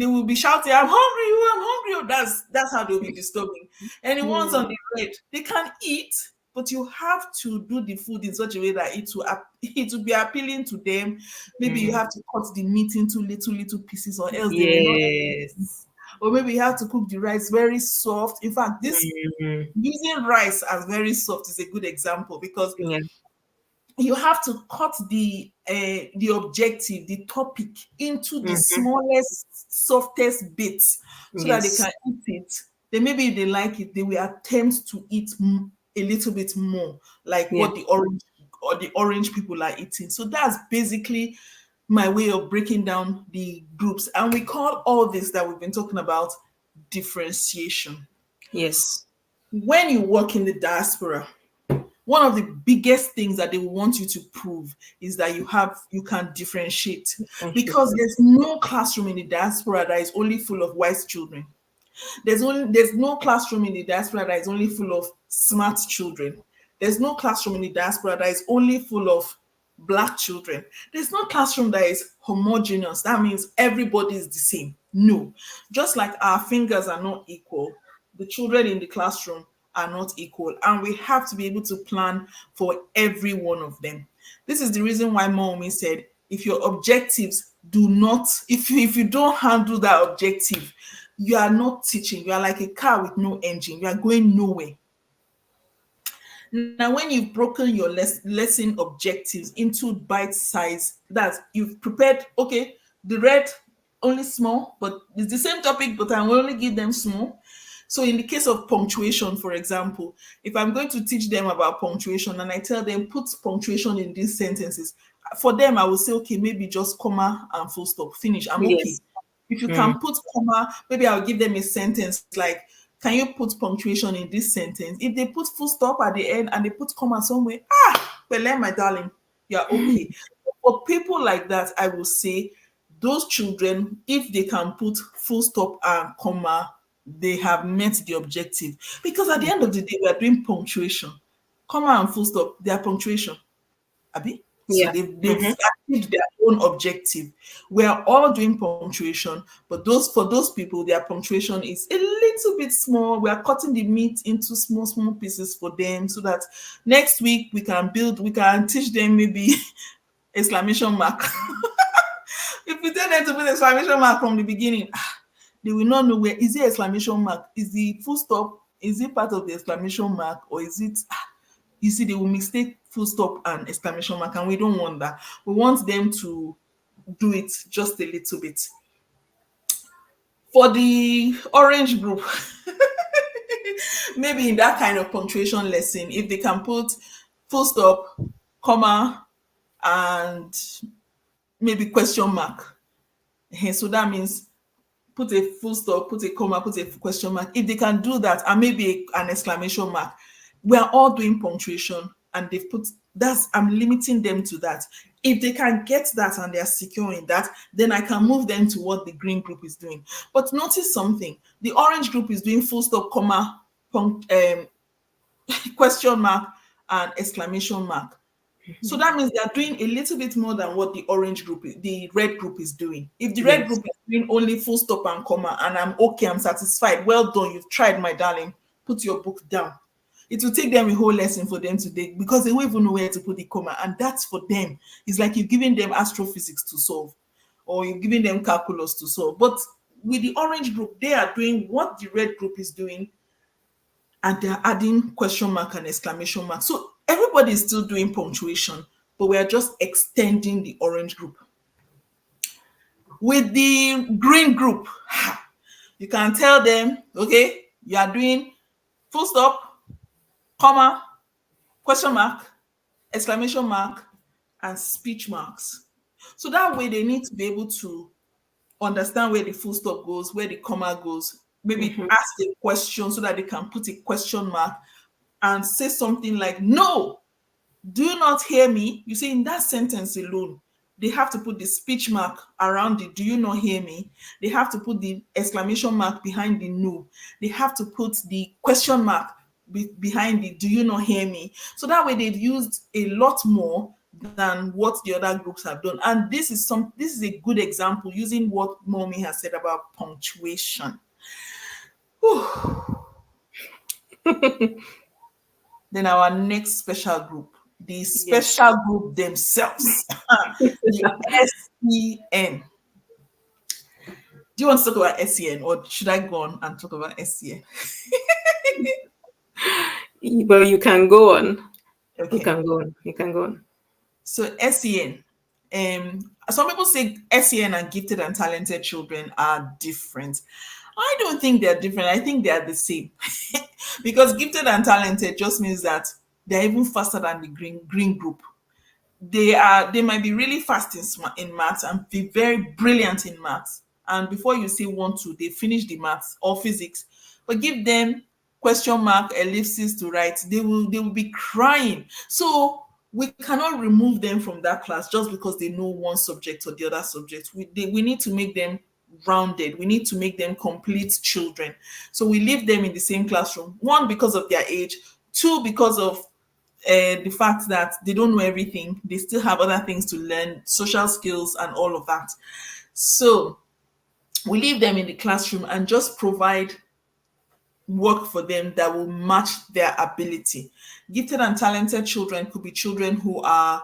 will be shouting, I'm hungry, oh, I'm hungry. Oh." That's how they'll be disturbing. And the ones on the red, they can eat, but you have to do the food in such a way that it will be appealing to them. Maybe you have to cut the meat into little pieces, or else they will not. Yes. Or maybe you have to cook the rice very soft. In fact, this Mhm. using rice as very soft is a good example, because Yeah. you have to cut the objective, the topic, into the Mhm. smallest, softest bits so that they Yes. can eat it. Then maybe if they like it, they will attempt to eat a little bit more, like Yeah. what the orange people are eating. So that's basically my way of breaking down the groups, and we call all this that we've been talking about differentiation. Yes. When you work in the diaspora, one of the biggest things that they will want you to prove is that you can differentiate, because there's no classroom in the diaspora that is only full of white children. There's no classroom in the diaspora that is only full of smart children. There's no classroom in the diaspora that is only full of black children. There's no classroom that is homogeneous. That means everybody is the same. No. Just like our fingers are not equal, the children in the classroom are not equal. And we have to be able to plan for every one of them. This is the reason why Mommy said, if your objectives do not, if you don't handle that objective, you are not teaching. You are like a car with no engine. You are going nowhere. Now, when you've broken your lesson objectives into bite size, that you've prepared, okay, the red only small, but it's the same topic, but I will only give them small. So, in the case of punctuation, for example, if I'm going to teach them about punctuation and I tell them put punctuation in these sentences, for them, I will say, okay, maybe just comma and full stop, finish. I'm okay. Yes. If you Mm. can put comma, maybe I'll give them a sentence like, can you put punctuation in this sentence? If they put full stop at the end and they put comma somewhere, well, my darling, you're okay. For people like that, I will say those children, if they can put full stop and comma, they have met the objective. Because at the end of the day, we are doing punctuation. Comma and full stop, they are punctuation. Abi? So Yeah. they've Mhm. achieved their own objective. We are all doing punctuation, but for those people, their punctuation is a little bit small. We are cutting the meat into small pieces for them so that next week we can teach them maybe exclamation mark. If we tell them to put exclamation mark from the beginning, they will not know where is the exclamation mark, is the full stop, is it part of the exclamation mark, or is it you see, they will mistake full stop and exclamation mark, and we don't want that. We want them to do it just a little bit. For the orange group, Maybe in that kind of punctuation lesson, if they can put full stop, comma, and maybe question mark. So that means put a full stop, put a comma, put a question mark. If they can do that, and maybe an exclamation mark, we are all doing punctuation, and they've put that's I'm limiting them to that. If they can get that and they are secure in that, then I can move them to what the green group is doing. But notice something: the orange group is doing full stop, comma, question mark, and exclamation mark. So that means they are doing a little bit more than what the orange group, the red group is doing. If the red Yes. group is doing only full stop and comma, and I'm okay, I'm satisfied, well done, you've tried, my darling, put your book down. It will take them a whole lesson for them to do because they won't even know where to put the comma, and that's for them. It's like you're giving them astrophysics to solve, or you're giving them calculus to solve. But with the orange group, they are doing what the red group is doing, and they're adding question mark and exclamation mark. So everybody is still doing punctuation, but we are just extending the orange group. With the green group, you can tell them, okay, you are doing full stop, comma, question mark, exclamation mark, and speech marks. So that way they need to be able to understand where the full stop goes, where the comma goes, maybe Mhm. ask a question so that they can put a question mark and say something like, no, do you not hear me? You see, in that sentence alone, they have to put the speech mark around the do you not hear me? They have to put the exclamation mark behind the no. They have to put the question mark behind the do you not hear me? So that way they've used a lot more than what the other groups have done. And this is a good example using what Mommy has said about punctuation. Whew. Then our next special group, the Yes. special group themselves, the SEN. Do you want to talk about SEN or should I go on and talk about SEN? Well, you can go on. You Okay. can go on. You can go on. So SEN. Some people say SEN and gifted and talented children are different. I don't think they're different. I think they are the same. Because gifted and talented just means that they're even faster than the green group. They might be really fast in maths and be very brilliant in maths, and before you say one two they finish the maths or physics, but give them question mark ellipses to write, they will be crying. So we cannot remove them from that class just because they know one subject or the other subject. We need to make them rounded. We need to make them complete children. So we leave them in the same classroom, one because of their age, two because of the fact that they don't know everything, they still have other things to learn, social skills, and all of that. So we leave them in the classroom and just provide work for them that will match their ability. Gifted and talented children could be children who are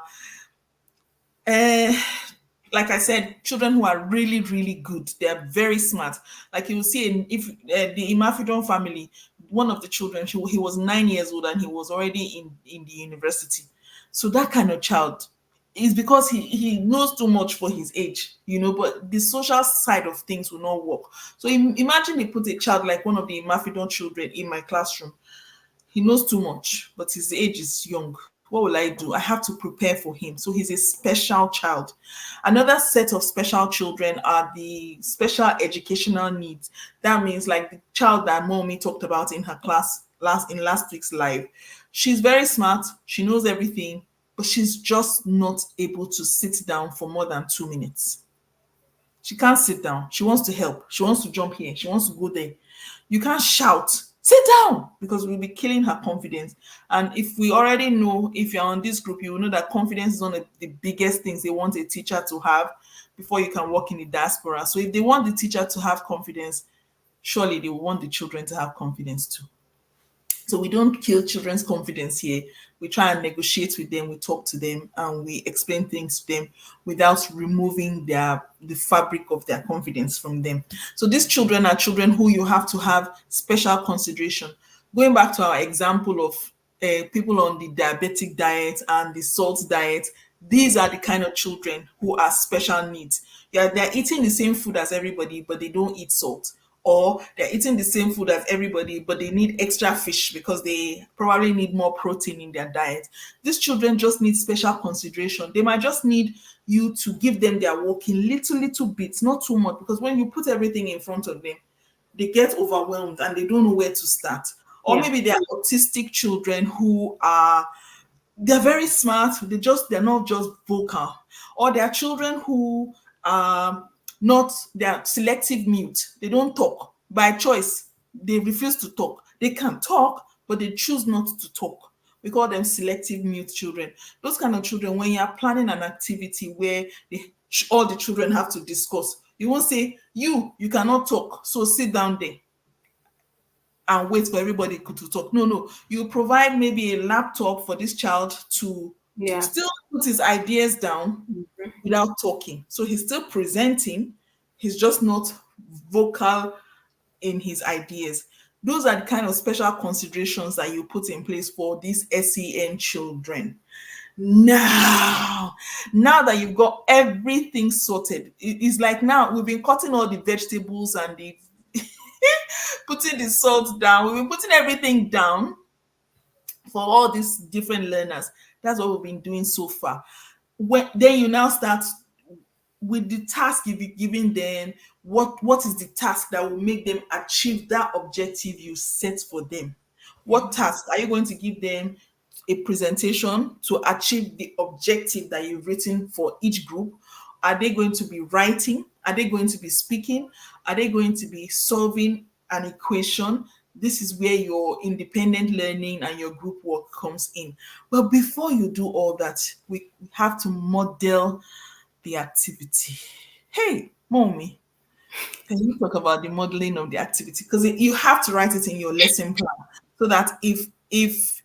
uh, like I said, children who are really, really good. They are very smart. Like you will see in if the Imafidon family, one of the children, he was 9 years old and he was already in the university. So that kind of child is because he knows too much for his age, but the social side of things will not work. So imagine they put a child like one of the Imafidon children in my classroom. He knows too much, but his age is young. What will I do? I have to prepare for him. So he's a special child. Another set of special children are the special educational needs. That means like the child that Mommy talked about in her class last week's live. She's very smart, she knows everything, but she's just not able to sit down for more than 2 minutes. She can't sit down. She wants to help. She wants to jump here. She wants to go there. You can't shout, sit down, because we'll be killing her confidence. And if we already know, if you're on this group, you will know that confidence is one of the biggest things they want a teacher to have before you can work in the diaspora. So if they want the teacher to have confidence, surely they will want the children to have confidence too. So we don't kill children's confidence here. We try and negotiate with them, we talk to them, and we explain things to them without removing the fabric of their confidence from them. So these children are children who you have to have special consideration. Going back to our example of people on the diabetic diet and the salt diet, these are the kind of children who are special needs. Yeah, they're eating the same food as everybody, but they don't eat salt, or they're eating the same food as everybody, but they need extra fish because they probably need more protein in their diet. These children just need special consideration. They might just need you to give them their work in little bits, not too much, because when you put everything in front of them, they get overwhelmed and they don't know where to start. Or Yeah. maybe they are autistic children who are, they're very smart, they're not just vocal. Or there are children who are not, they're selective mute, they don't talk by choice, they refuse to talk, they can talk but they choose not to talk. We call them selective mute children. Those kind of children, when you are planning an activity where all the children have to discuss, you won't say, you cannot talk, so sit down there and wait for everybody to talk. No, no. You provide maybe a laptop for this child to Yeah. still put his ideas down Mhm. without talking. So he's still presenting, he's just not vocal in his ideas. Those are the kind of special considerations that you put in place for these SEN children. Now that you've got everything sorted, it's like now we've been cutting all the vegetables and the putting the salt down. We've been putting everything down for all these different learners. That's what we've been doing so far. Then you now start with the task you be giving them. What is the task that will make them achieve that objective you set for them? What task are you going to give them? A presentation to achieve the objective that you've written for each group? Are they going to be writing? Are they going to be speaking? Are they going to be solving an equation? This is where your independent learning and your group work comes in. But before you do all that, we have to model the activity. Hey, mommy, can you talk about the modeling of the activity? Because you have to write it in your lesson plan so that if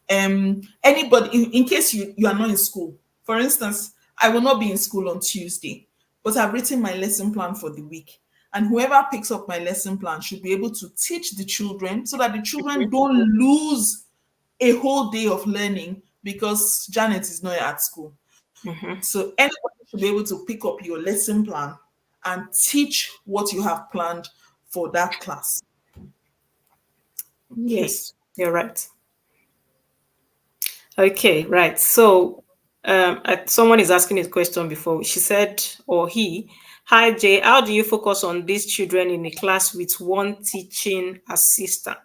anybody, in case you are not in school, for instance, I will not be in school on Tuesday, but I've written my lesson plan for the week. And whoever picks up my lesson plan should be able to teach the children so that the children don't lose a whole day of learning because Janet is not at school. Mhm. So anybody should be able to pick up your lesson plan and teach what you have planned for that class. Okay. Yes, you're right. Okay, right. So, someone is asking a question before. She said, or he, "Hi Jay, how do you focus on these children in a class with one teaching assistant?"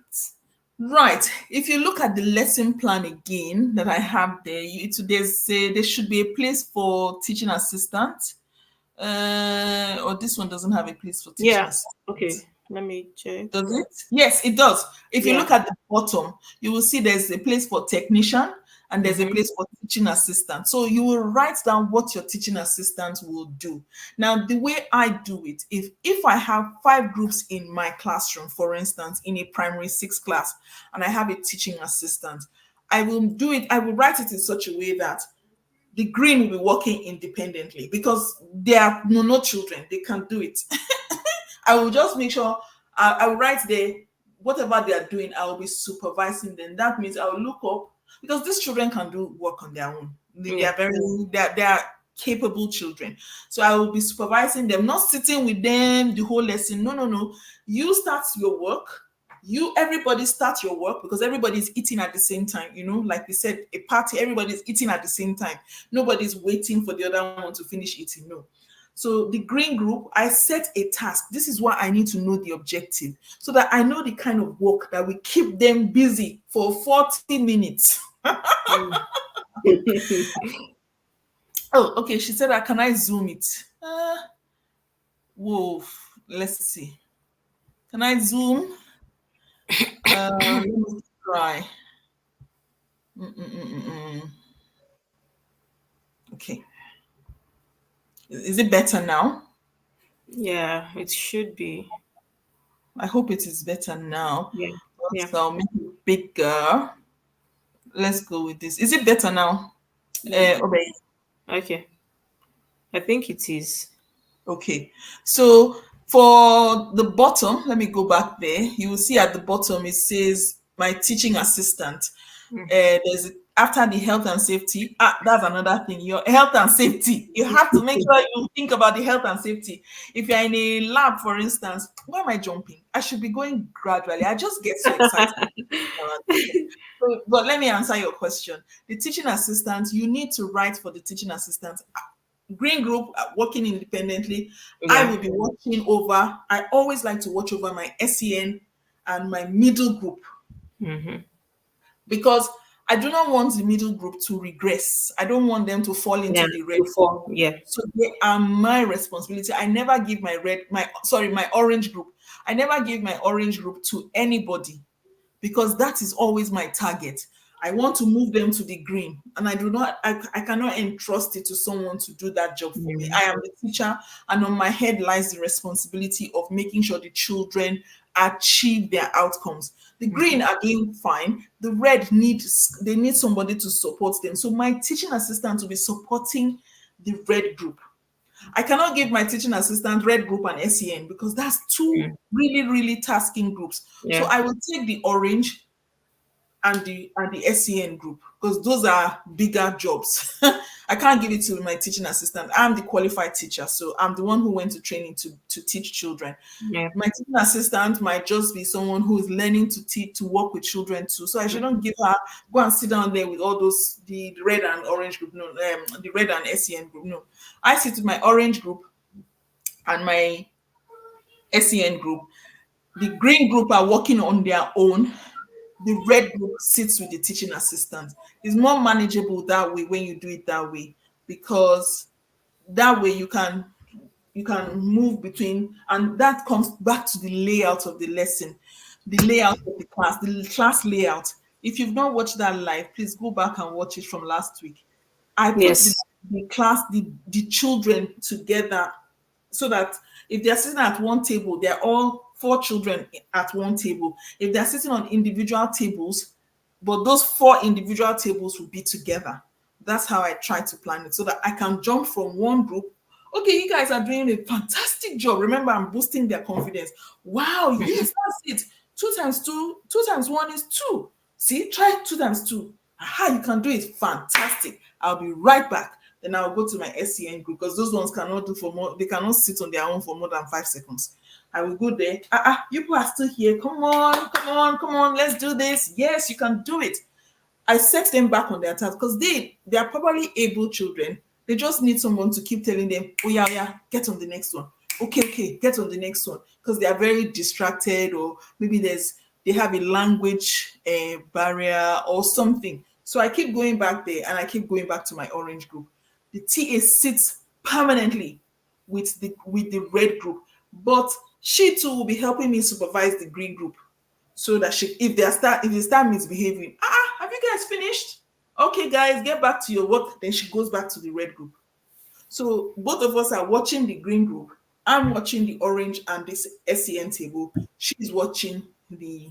Right. If you look at the lesson plan again that I have there, there should be a place for teaching assistant. Or this one doesn't have a place for teaching Yeah. assistant. Okay. Let me check. Does it? Yes, it does. If you Yeah. look at the bottom, you will see there's a place for technician and there's a Mm-hmm. place for teaching assistant. So you will write down what your teaching assistant will do. Now, the way I do it, if I have 5 groups in my classroom, for instance, in a primary 6 class, and I have a teaching assistant, I will write it in such a way that the green will be working independently because they are no children, they can do it. I will just make sure I will write there whatever they are doing. I will be supervising them. That means I will look up because these children can do work on their own. They Yeah. are they are capable children. So I will be supervising them, not sitting with them the whole lesson. No, no, no. You start your work. Everybody start your work because everybody is eating at the same time. Like we said, a party, everybody's eating at the same time. Nobody's waiting for the other one to finish eating. No. So the green group, I set a task. This is why I need to know the objective so that I know the kind of work that will keep them busy for 40 minutes. Mm. Oh, okay. She said, can I zoom it? Whoa. Let's see. Can I zoom? Let me try. Mm-mm-mm-mm. Okay. Is it better now? Yeah, it should be. I hope it is better now. Yeah. Yeah. So I'll make it bigger. Let's go with this. Is it better now? Ye- Okay. Okay. I think it is. Okay, so for the bottom, let me go back there. You will see at the bottom it says my teaching assistant. Mm. There's after the health and safety, that's another thing. Your health and safety. You have to make sure you think about the health and safety. If you're in a lab, for instance, why am I jumping? I should be going gradually. I just get so excited. But let me answer your question. The teaching assistant, you need to write for the teaching assistant. Green group, working independently. I Yeah. will be watching over. I always like to watch over my SEN and my middle group, Mm-hmm. because I do not want the middle group to regress. I don't want them to fall Yeah. into the red. Before. Yeah. So they are my responsibility. I never give my orange group. I never give my orange group to anybody, because that is always my target. I want to move them to the green, and I cannot entrust it to someone to do that job for me. I am the teacher, and on my head lies the responsibility of making sure the children achieve their outcomes. The green are doing fine. The red they need somebody to support them. So my teaching assistant will be supporting the red group. I cannot give my teaching assistant red group and SEN, because that's two really, really tasking groups. So Yeah. I will take the orange and the SEN group, because those are bigger jobs. I can't give it to my teaching assistant. I'm the qualified teacher, so I'm the one who went to training to teach children. Yeah. My teaching assistant might just be someone who is learning to teach, to work with children too. So I shouldn't give her, go and sit down there with all those, the red and orange group. No, the red and SEN group. No, I sit with my orange group and my SEN group. The green group are working on their own. The red group sits with the teaching assistant. It's more manageable that way when you do it that way, because that way you can move between, and that comes back to the layout of the lesson, the layout of the class layout. If you've not watched that live, please go back and watch it from last week. I put Yes. the class, the children together, so that if they're sitting at one table, they're all four children at one table. If they're sitting on individual tables, but those four individual tables will be together. That's how I try to plan it, so that I can jump from one group. Okay, you guys are doing a fantastic job. Remember, I'm boosting their confidence. Wow, yes, that's it. Two times two, two times one is two. See, try two times two. Aha, you can do it. Fantastic. I'll be right back. Then I'll go to my SEN group, because those ones cannot do for more, they cannot sit on their own for more than 5 seconds. I will go there. You people are still here. Come on, come on, come on. Let's do this. Yes, you can do it. I set them back on their task, because they are probably able children. They just need someone to keep telling them, oh yeah, yeah, get on the next one. Okay, okay, get on the next one, because they are very distracted, or maybe they have a language barrier or something. So I keep going back there, and I keep going back to my orange group. The TA sits permanently with the red group, but she too will be helping me supervise the green group, so that if they start misbehaving, have you guys finished? Okay, guys, get back to your work. Then she goes back to the red group. So both of us are watching the green group. I'm watching the orange and this SEN table. She's watching the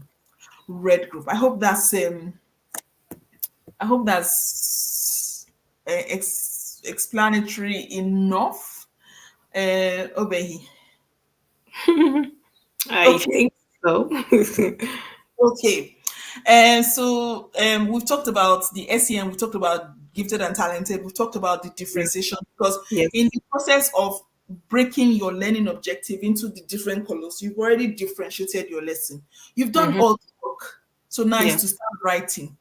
red group. I hope that's explanatory enough. Obehi. I Okay. think so. Okay. And so we've talked about the SEM, we've talked about gifted and talented, we've talked about the differentiation, because Yes. in the process of breaking your learning objective into the different colors, you've already differentiated your lesson. You've done Mm-hmm. all the work. So now it's Yeah. to start writing.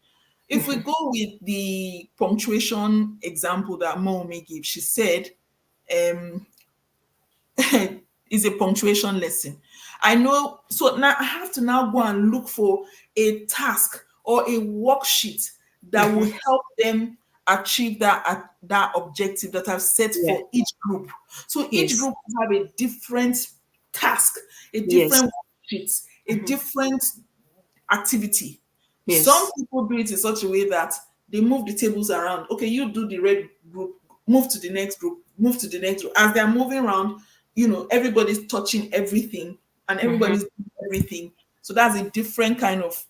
If we go with the punctuation example that Momi gave, she said, um, is a punctuation lesson. I know, so now I have to now go and look for a task or a worksheet that will Mm-hmm. help them achieve that objective that I've set Yeah. for each group. So each Yes. group will have a different task, a Yes. different worksheet, a Mm-hmm. different activity. Some Yes. people do it in such a way that they move the tables around. Okay, you do the red group, move to the next group, move to the next group. As they're moving around, everybody's touching everything and Mm-hmm. everybody's doing everything. So that's a different kind of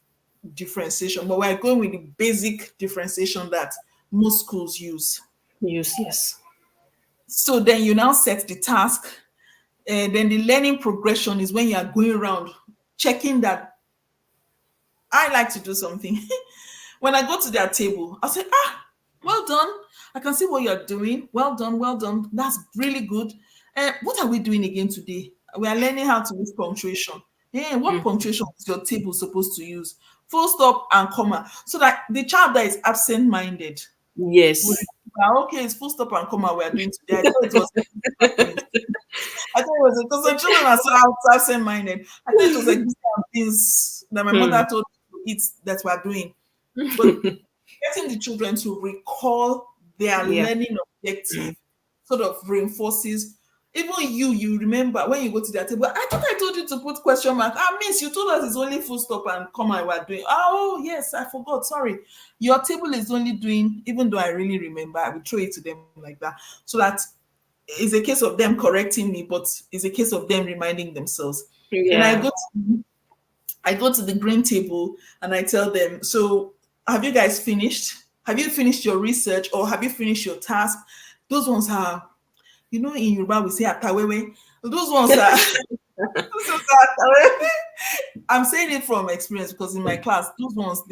differentiation. But we're going with the basic differentiation that most schools use. Yes. Yes. So then you now set the task. And then the learning progression is when you are going around checking that I like to do something. When I go to their table, I'll say, ah, well done. I can see what you're doing. Well done, well done. That's really good. What are we doing again today? We are learning how to use punctuation. Yeah, what Mm. punctuation is your table supposed to use? Full stop and comma. So that the child that is absent-minded will Yes. remember, okay, it's full stop and comma we are doing today. I thought it was things. I thought it was because some children are so absent-minded. I thought it was like things that my Hmm. mother told me to eat that we're doing. But getting the children to recall their Yeah. learning Mm. objective sort of reinforces. Even you remember when you go to their table. I thought I told you to put question mark. Ah, miss, you told us it's only full stop and comma we're doing. Oh yes, I forgot. Sorry, your table is only doing. Even though I really remember, I will throw it to them like that, so that it's a case of them correcting me, but it's a case of them reminding themselves. Then Yeah. I go to the green table and I tell them, so have you guys finished? Have you finished your research or have you finished your task? Those ones are, in Yoruba we say atawewe. Those ones are, those ones are atawewe. I'm saying it from experience because in my class, those ones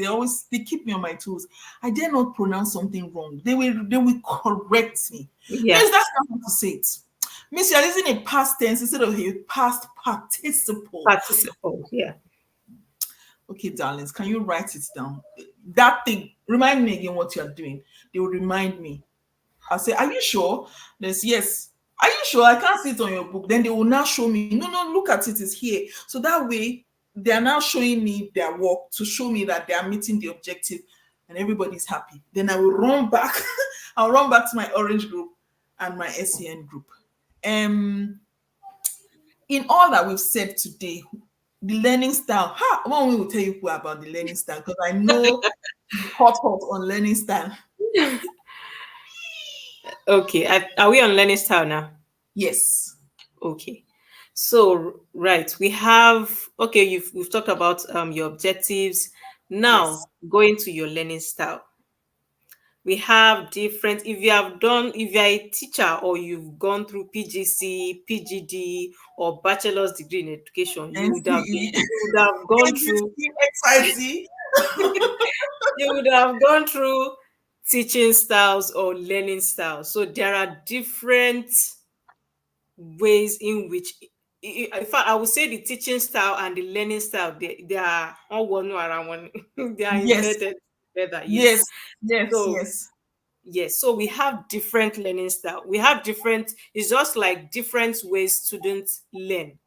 they keep me on my toes. I dare not pronounce something wrong. They will correct me. Yeah. Miss, that's not how to say it. Miss, you're using a past tense instead of a past participle. Participle. Yeah. Okay, darlings, can you write it down? That thing, remind me again what you're doing. They will remind me. I'll say, are you sure? There's yes. Are you sure? I can't see it on your book. Then they will now show me. No, no, look at it. It's here. So that way, they are now showing me their work to show me that they are meeting the objective and everybody's happy. Then I will run back. I'll run back to my orange group and my SEN group. Um, in all that we've said today, the learning style. One will tell you about the learning style because I know hot on learning style. Okay. Are we on learning style now? Yes, Okay. So right, we have okay, we've talked about your objectives. yes. Now going to your learning style. We have different if you're a teacher or you've gone through PGC, PGD or bachelor's degree in education, NCE, you would have gone through ABC, XYZ. you would have gone through teaching styles or learning styles. So there are different ways in which in fact I would say the teaching style and the learning style they are all one around one they are Yes, embedded together, yes. yes, yes, So yes. yes, so we have different learning style, we have different, it's just like different ways students learn.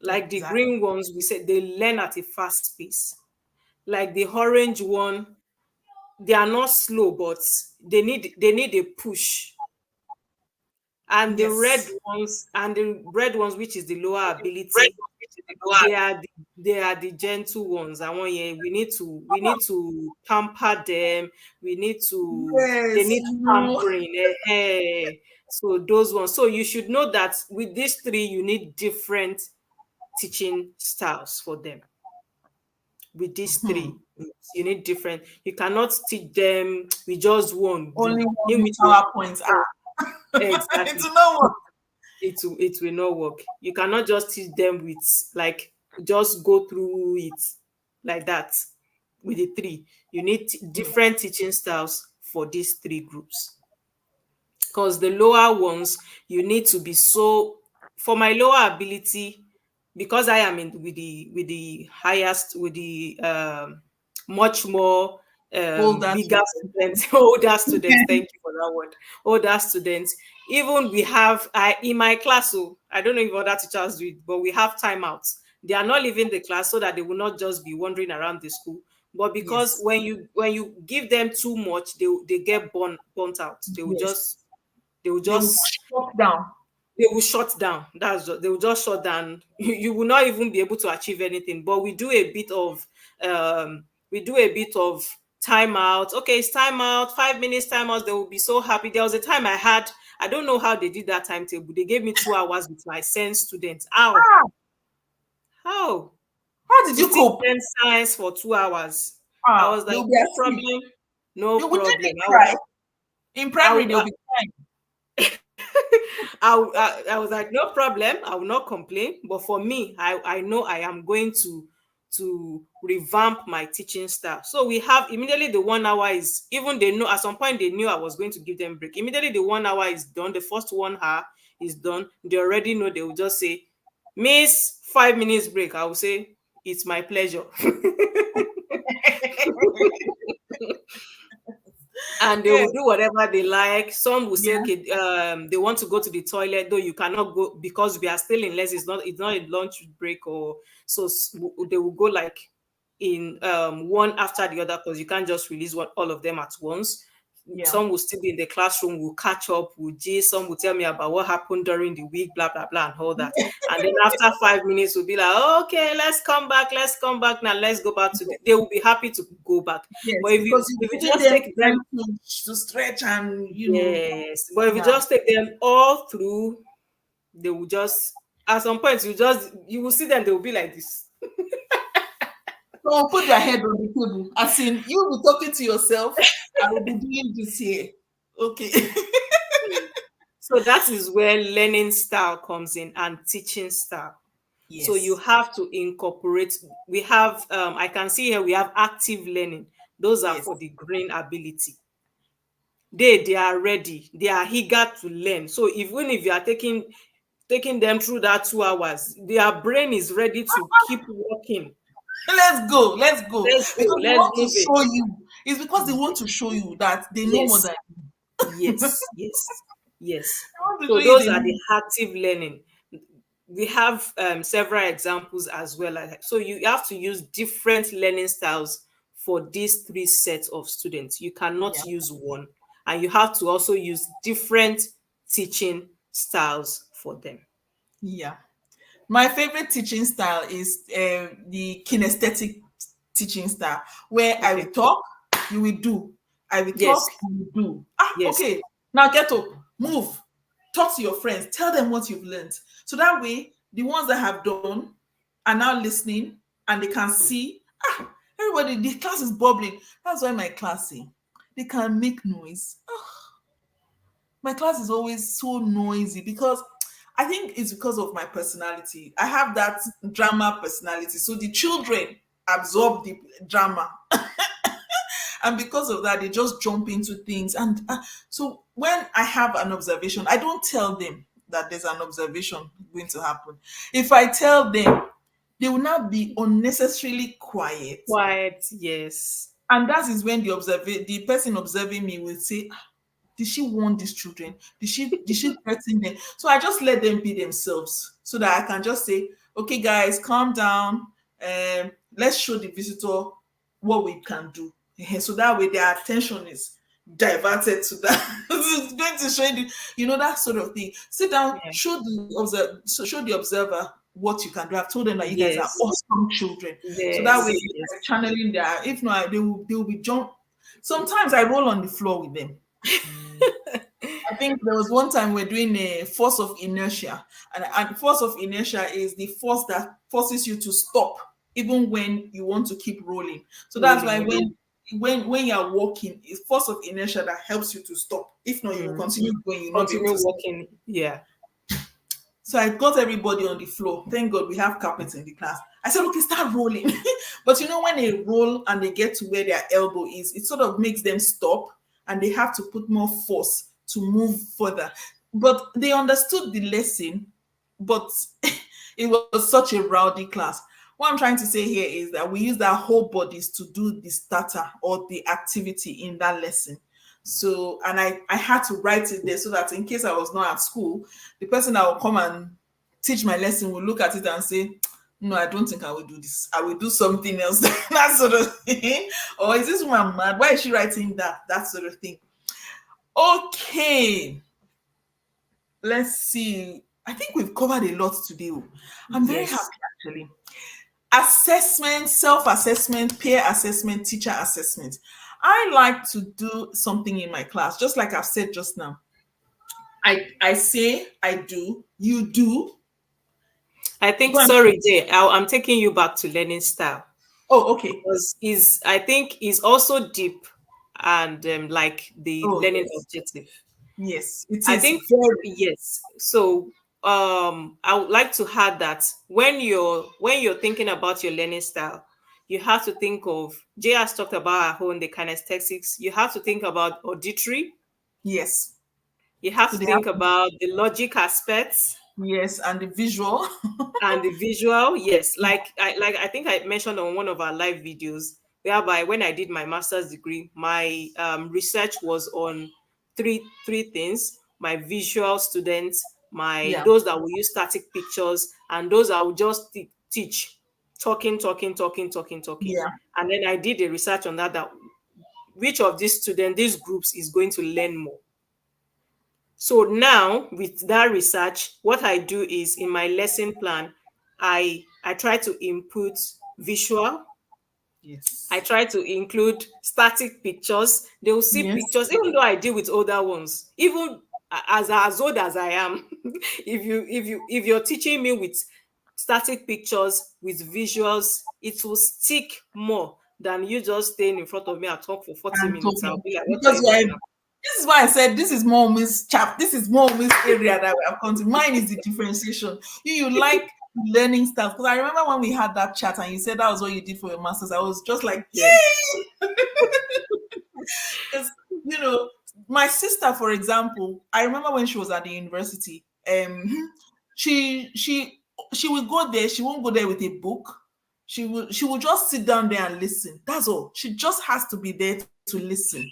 Like the Exactly. green ones, we said they learn at a fast pace. Like the orange one, they are not slow, but they need a push. And Yes. the red ones, which is the lower ability, they are the gentle ones. I want you. We need to pamper them. They Yes. need pampering. So those ones. So you should know that with these three, you need different teaching styles for them. With these Hmm. three, you need different. You cannot teach them with just one Only group. In one which PowerPoint. It's exactly no one. it will not work. You cannot just teach them with like just go through it like that with the three. You need different teaching styles for these three groups. Because the lower ones, you need to be so for my lower ability, because I am in with the highest with the much more Older bigger children. students, older students. Thank you for that word. Older students. Even we have I in my class, so I don't know if other teachers do it, but we have timeouts. They are not leaving the class so that they will not just be wandering around the school. But because Yes. when you give them too much, they get burnt out. Yes. They will They will just shut down. they will shut down. They will just shut down. You will not even be able to achieve anything. But we do a bit of timeout. Okay, it's timeout, 5 minutes timeout. They will be so happy. There was a time I don't know how they did that timetable. They gave me 2 hours with my science students. How? Ah, How? how did To you teach cope? them science for 2 hours. I Ah, was they like, will be no asleep. problem, no Would they problem. be cry? In I, primary, would- they'll be crying. I was like, no problem. I will not complain. But for me, I know I am going to to revamp my teaching style. So we have immediately the 1 hour is, even they know at some point they knew I was going to give them break. Immediately the 1 hour is done, the first 1 hour is done. They already know, they will just say, Miss, 5 minutes break. I will say, it's my pleasure. And they Yeah, will do whatever they like. Some will say, yeah, okay, they want to go to the toilet, though you cannot go because we are still in less. It's not a lunch break, or so they will go like in one after the other, because you can't just release all of them at once. yeah. Some will still be in the classroom, will catch up, will gist, some will tell me about what happened during the week, blah blah blah, and all that. And then after 5 minutes, we'll be like, okay, let's come back now, let's go back to they will be happy to go back. But Yes, if you because if you're you giving just them take them, time to stretch and yes, but if you yeah. just take them all through, they will just, at some point you will see them, they will be like this. So put their head on the table. As in, you'll be talking to yourself. I will be doing this here. Okay. So that is where learning style comes in, and teaching style. So you Yes. have to incorporate. We have, I can see here we have active learning. Those are Yes. for the green ability. They are ready. They are eager to learn. So even if you are taking them through that 2 hours, their brain is ready to keep working. Let's go. Let's go. Let's go. Because they Let's want to move it. show you. It's because they want to show you that they know more Yes. than Yes. Yes. Yes. they want to show So you those they are the know. active learning. We have several examples as well. So you have to use different learning styles for these three sets of students. You cannot Yeah. use one, and you have to also use different teaching styles for them. Yeah. My favorite teaching style is the kinesthetic teaching style, where I Okay. will talk, you will do. I will talk, Yes. you will do. Ah, Yes. okay. Now get up, move, talk to your friends, tell them what you've learned. So that way, the ones that have done are now listening and they can see. Ah, everybody, the class is bubbling. That's why my class say they can make noise. My class is always so noisy because I think it's because of my personality. I have that drama personality. So the children absorb the drama. And because of that, they just jump into things. And so when I have an observation, I don't tell them that there's an observation going to happen. If I tell them, they will not be unnecessarily quiet. Quiet. Yes. And that is when the person observing me will say, did she warn these children? Did she threaten them? So I just let them be themselves so that I can just say, okay, guys, calm down. Let's show the visitor what we can do. So that way their attention is diverted to that. It's going to show that sort of thing. Sit down, Yeah. show the observer what you can do. I've told them that you guys are Yes. awesome children. So that way Yes. Yes. they're channeling their, if not, they will be jump. Sometimes I roll on the floor with them. I think there was one time we're doing a force of inertia, and force of inertia is the force that forces you to stop even when you want to keep rolling. So that's why Rolling. Yeah. when you're walking, it's force of inertia that helps you to stop. If not, you will Mm. continue going. You'll not be able Continue to stop. working. Yeah. So I got everybody on the floor. Thank God we have carpets in the class. I said, okay, start rolling. But when they roll and they get to where their elbow is, it sort of makes them stop and they have to put more force to move further. But they understood the lesson, but it was such a rowdy class. What I'm trying to say here is that we use our whole bodies to do the starter or the activity in that lesson. So, and I had to write it there so that in case I was not at school, the person that will come and teach my lesson will look at it and say, no, I don't think I will do this. I will do something else. That sort of thing. Or is this woman mad? Why is she writing that? That sort of thing. Okay. Let's see. I think we've covered a lot today. I'm very Yes. happy actually. Assessment, self-assessment, peer assessment, teacher assessment. I like to do something in my class, just like I've said just now. I say I do, you do. I think, Go on. sorry, Jay, I'm taking you back to learning style, Oh, okay. because is I think is also deep, and like the Oh, learning yes. objective. Yes, it I is think, very. yes. So I would like to add that when you're thinking about your learning style, you have to think of, Jay has talked about our own, the kinesthetics. You have to think about auditory. Yes. You have So to they have think about the logic aspects yes, and the visual. and the visual. Yes, like I think I mentioned on one of our live videos, whereby when I did my master's degree, my research was on three things: my visual students, my Yeah. those that will use static pictures, and those that will just teach, talking. Yeah. And then I did a research on that which of these students, these groups, is going to learn more. So now with that research, what I do is in my lesson plan, I try to input visual. I Yes. try to include static pictures. They will see Yes. pictures, even though I deal with older ones. Even as old as I am, if you're teaching me with static pictures with visuals, it will stick more than you just staying in front of me and talk for 40 And minutes. I'll talking. be like, what are Because you you are, talking about? this is why I said this is more Miss Chap. This is more Miss area that we have come to. Mine is the differentiation. You like learning stuff. Because I remember when we had that chat and you said that was what you did for your masters. I was just like, Yes. because my sister, for example, I remember when she was at the university, she she she will go there, she won't go there with a book. She will just sit down there and listen. That's all. She just has to be there to listen.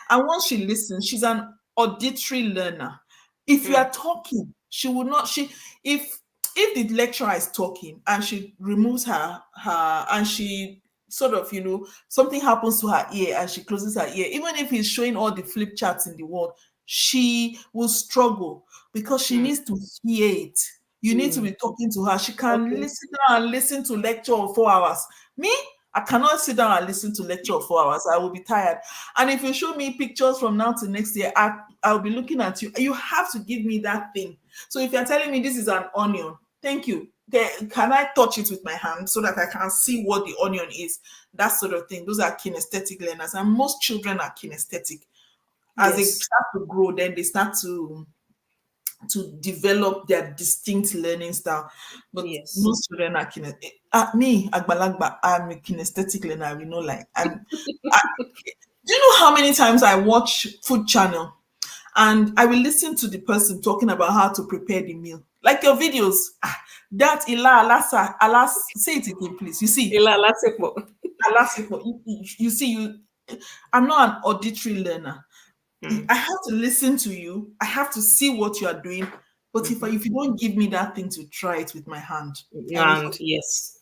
And once she listens, she's an auditory learner. If you Mm, are talking, she will not. If the lecturer is talking and she removes her and she sort of something happens to her ear and she closes her ear, even if he's showing all the flip charts in the world, she will struggle because she mm, needs to hear it. You need to mm. be talking to her. She can Okay. listen down and listen to lecture of 4 hours. Me, I cannot sit down and listen to lecture of 4 hours. I will be tired. And if you show me pictures from now to next year, I'll be looking at you. You have to give me that thing. So if you're telling me this is an onion, thank you. Can I touch it with my hand so that I can see what the onion is? That sort of thing. Those are kinesthetic learners. And most children are kinesthetic. As they Yes. start to grow, then they start to develop their distinct learning style. But Yes. most children are kinesthetic. Me, Agbalagba, I'm a kinesthetic learner. We know, like, do you know how many times I watch Food Channel and I will listen to the person talking about how to prepare the meal? Like your videos, that Ila Alasa, Alas, say it again, please. You see, Ila Lasepo. Alasipo, you see, I'm not an auditory learner. Mm, I have to listen to you. I have to see what you are doing. But if mhm. if you don't give me that thing to try it with my hand, I will And yes.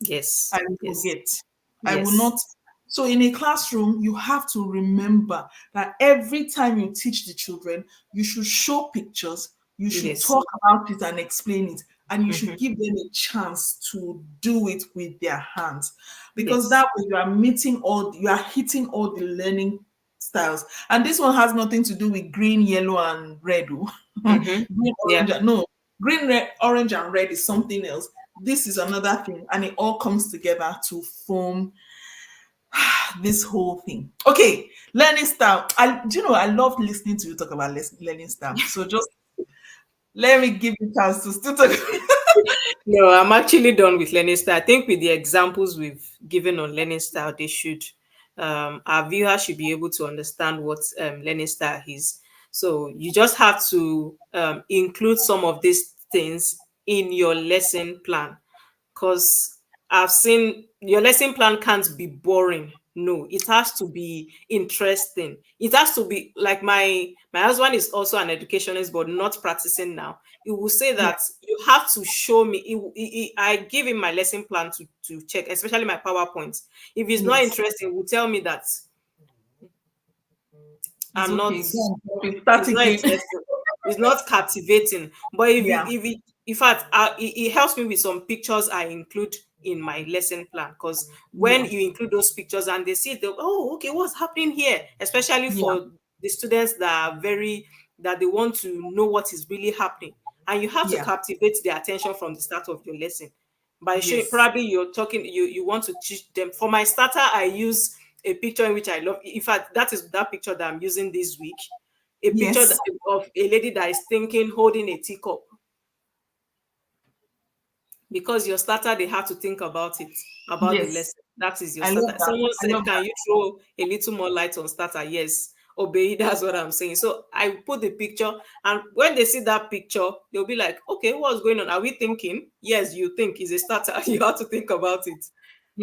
I Yes. will Yes. forget. I will Yes. not. So in a classroom, you have to remember that every time you teach the children, you should show pictures, you should Yes. talk about it and explain it, and you should Mhm. give them a chance to do it with their hands. Because Yes. that way you are hitting all the learning styles. And this one has nothing to do with green, yellow, and red. Oh. Mhm. Green, Yeah. no, green, red, orange, and red is something else. This is another thing, and it all comes together to form this whole thing. Okay, learning style. I love listening to you talk about learning style. So just let me give you a chance to still talk. No, I'm actually done with learning style. I think with the examples we've given on learning style, they should our viewers should be able to understand what learning style is. So you just have to include some of these things in your lesson plan, because I've seen your lesson plan can't be boring. No, it has to be interesting. It has to be like my husband is also an educationist, but not practicing now. He will say Yeah. that you have to show me. I give him my lesson plan to check, especially my PowerPoint. If he's not Yes, interested, he will tell me that it's I'm not. okay. Go on, okay, It's start not again. interesting. It's not captivating. But Yeah, in fact, it helps me with some pictures I include in my lesson plan, because when yeah, you include those pictures and they see it, oh, okay, what's happening here? Especially yeah, for the students that they want to know what is really happening, and you have to yeah. captivate their attention from the start of your lesson by showing. Yes, Probably you're talking, you want to teach them. For my starter, I use a picture in which I love. In fact, that is that picture that I'm using this week, a picture yes, of a lady that is thinking, holding a teacup. because your starter, they have to think about it, about the Yes, lesson. That is your I love starter. that. Someone I said, love can you throw a little more light on starter? Yes. Obey, that's what I'm saying. So I put the picture, and when they see that picture, they'll be like, okay, what's going on? Are we thinking? Yes, you think is a starter. You have to think about it.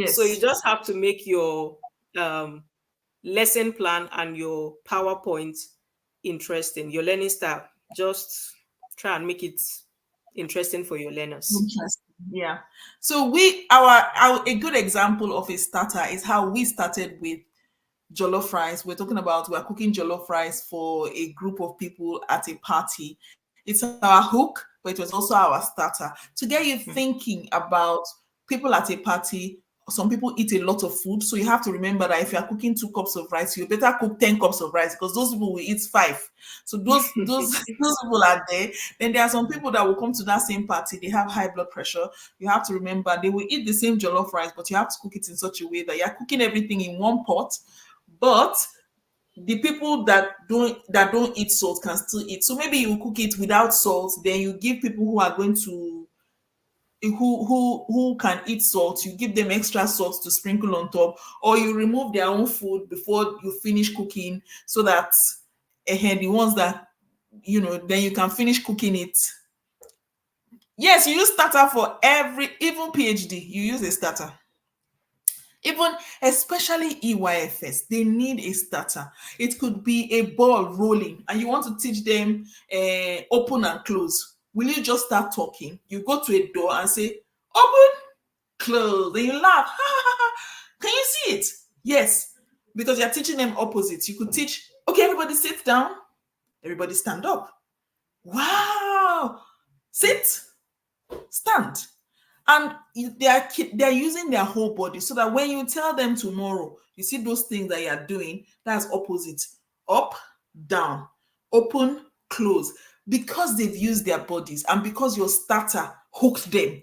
So you yes. just have to make your um, lesson plan and your PowerPoint interesting, your learning style. Just try and make it interesting for your learners. Interesting. Yeah. So our a good example of a starter is how we started with jollof rice. We're cooking jollof rice for a group of people at a party. It's our hook, but it was also our starter to get you thinking about people at a party. Some people eat a lot of food, so you have to remember that if you are cooking 2 cups of rice, you better cook 10 cups of rice because those people will eat five. So those those people are there. Then there are some people that will come to that same party. They have high blood pressure. You have to remember they will eat the same jollof rice, but you have to cook it in such a way that you are cooking everything in one pot, but the people that don't eat salt can still eat. So maybe you cook it without salt, then you give people who are going to who can eat salt, you give them extra salt to sprinkle on top, or you remove their own food before you finish cooking so that the ones that then you can finish cooking it. Yes, you use starter for every, even PhD, you use a starter. Even especially EYFS, they need a starter. It could be a ball rolling, and you want to teach them open and close. Will you just start talking? You go to a door and say, open, close. Then you laugh. Can you see it? Yes, because you're teaching them opposites. You could teach, okay, everybody sit down, everybody stand up. Wow. Sit, stand. And they're using their whole body so that when you tell them tomorrow, you see those things that you're doing, that's opposite. Up, down, open, close. Because they've used their bodies and because your starter hooked them,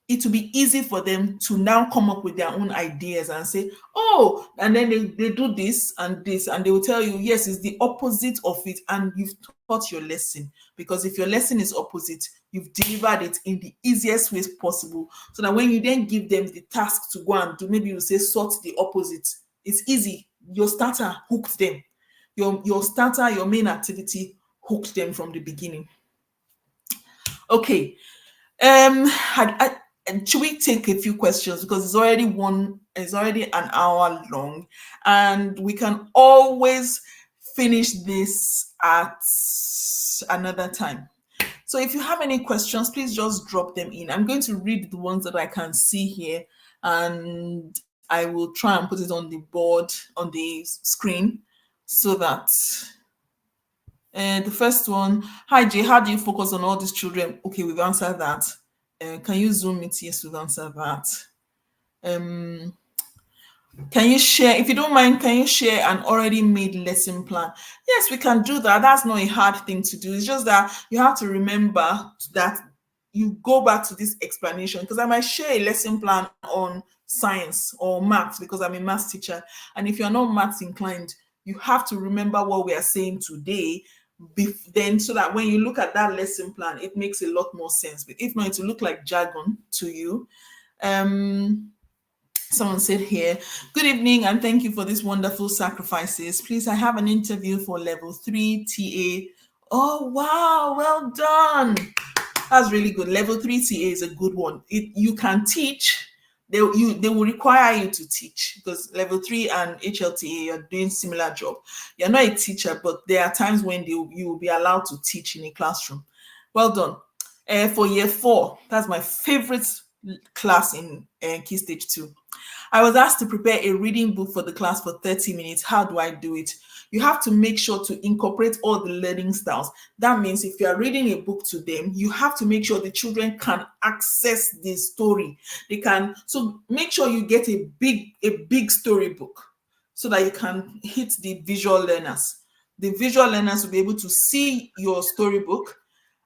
it will be easy for them to now come up with their own ideas and say, oh, and then they do this, and they will tell you, yes, it's the opposite of it, and you've taught your lesson. Because if your lesson is opposite, you've delivered it in the easiest ways possible. So that when you then give them the task to go and do, maybe you say sort the opposite, it's easy. Your starter hooked them. Your starter, your main activity hooked them from the beginning. Okay. And should we take a few questions because it's already an hour long, and we can always finish this at another time. So if you have any questions, please just drop them in. I'm going to read the ones that I can see here, and I will try and put it on the board, on the screen, so that the first one, hi Jay, how do you focus on all these children? Okay, we've answered that. Can you zoom it? Yes, we've answered that. Um, can you share, if you don't mind, can you share an already made lesson plan? Yes, we can do that. That's not a hard thing to do. It's just that you have to remember that you go back to this explanation, because I might share a lesson plan on science or maths because I'm a maths teacher. And if you're not maths inclined, you have to remember what we are saying today. Then, so that when you look at that lesson plan, it makes a lot more sense. But if not, it will look like jargon to you. Someone said here, good evening and thank you for these wonderful sacrifices. Please, I have an interview for level 3 TA. Oh, wow, well done. That's really good. Level 3 TA is a good one. You can teach. They will require you to teach because level 3 and HLTA, you're doing similar job. You're not a teacher, but there are times when you will be allowed to teach in a classroom. Well done. For year 4, that's my favorite class in Key Stage 2. I was asked to prepare a reading book for the class for 30 minutes. How do I do it? You have to make sure to incorporate all the learning styles. That means if you are reading a book to them, you have to make sure the children can access the story. They can, so make sure you get a big storybook so that you can hit the visual learners. The visual learners will be able to see your storybook,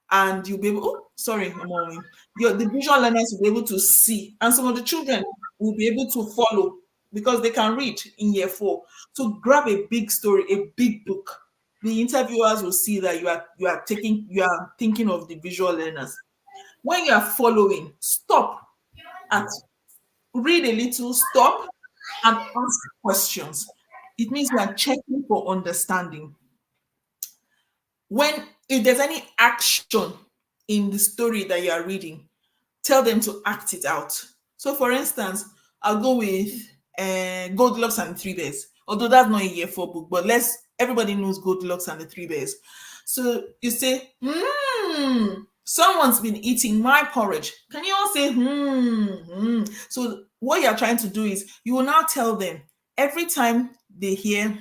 and you'll be able, oh, sorry, the visual learners will be able to see, and some of the children will be able to follow because they can read in year 4. So grab a big story, a big book. The interviewers will see that you are thinking of the visual learners. When you are following, stop. at read a little, stop, and ask questions. It means you are checking for understanding. When if there's any action in the story that you are reading, tell them to act it out. So, for instance, I'll go with Goldilocks and the Three Bears. Although that's not a year four book, but let's everybody knows Goldilocks and the Three Bears. So you say, someone's been eating my porridge. Can you all say, So what you're trying to do is you will now tell them every time they hear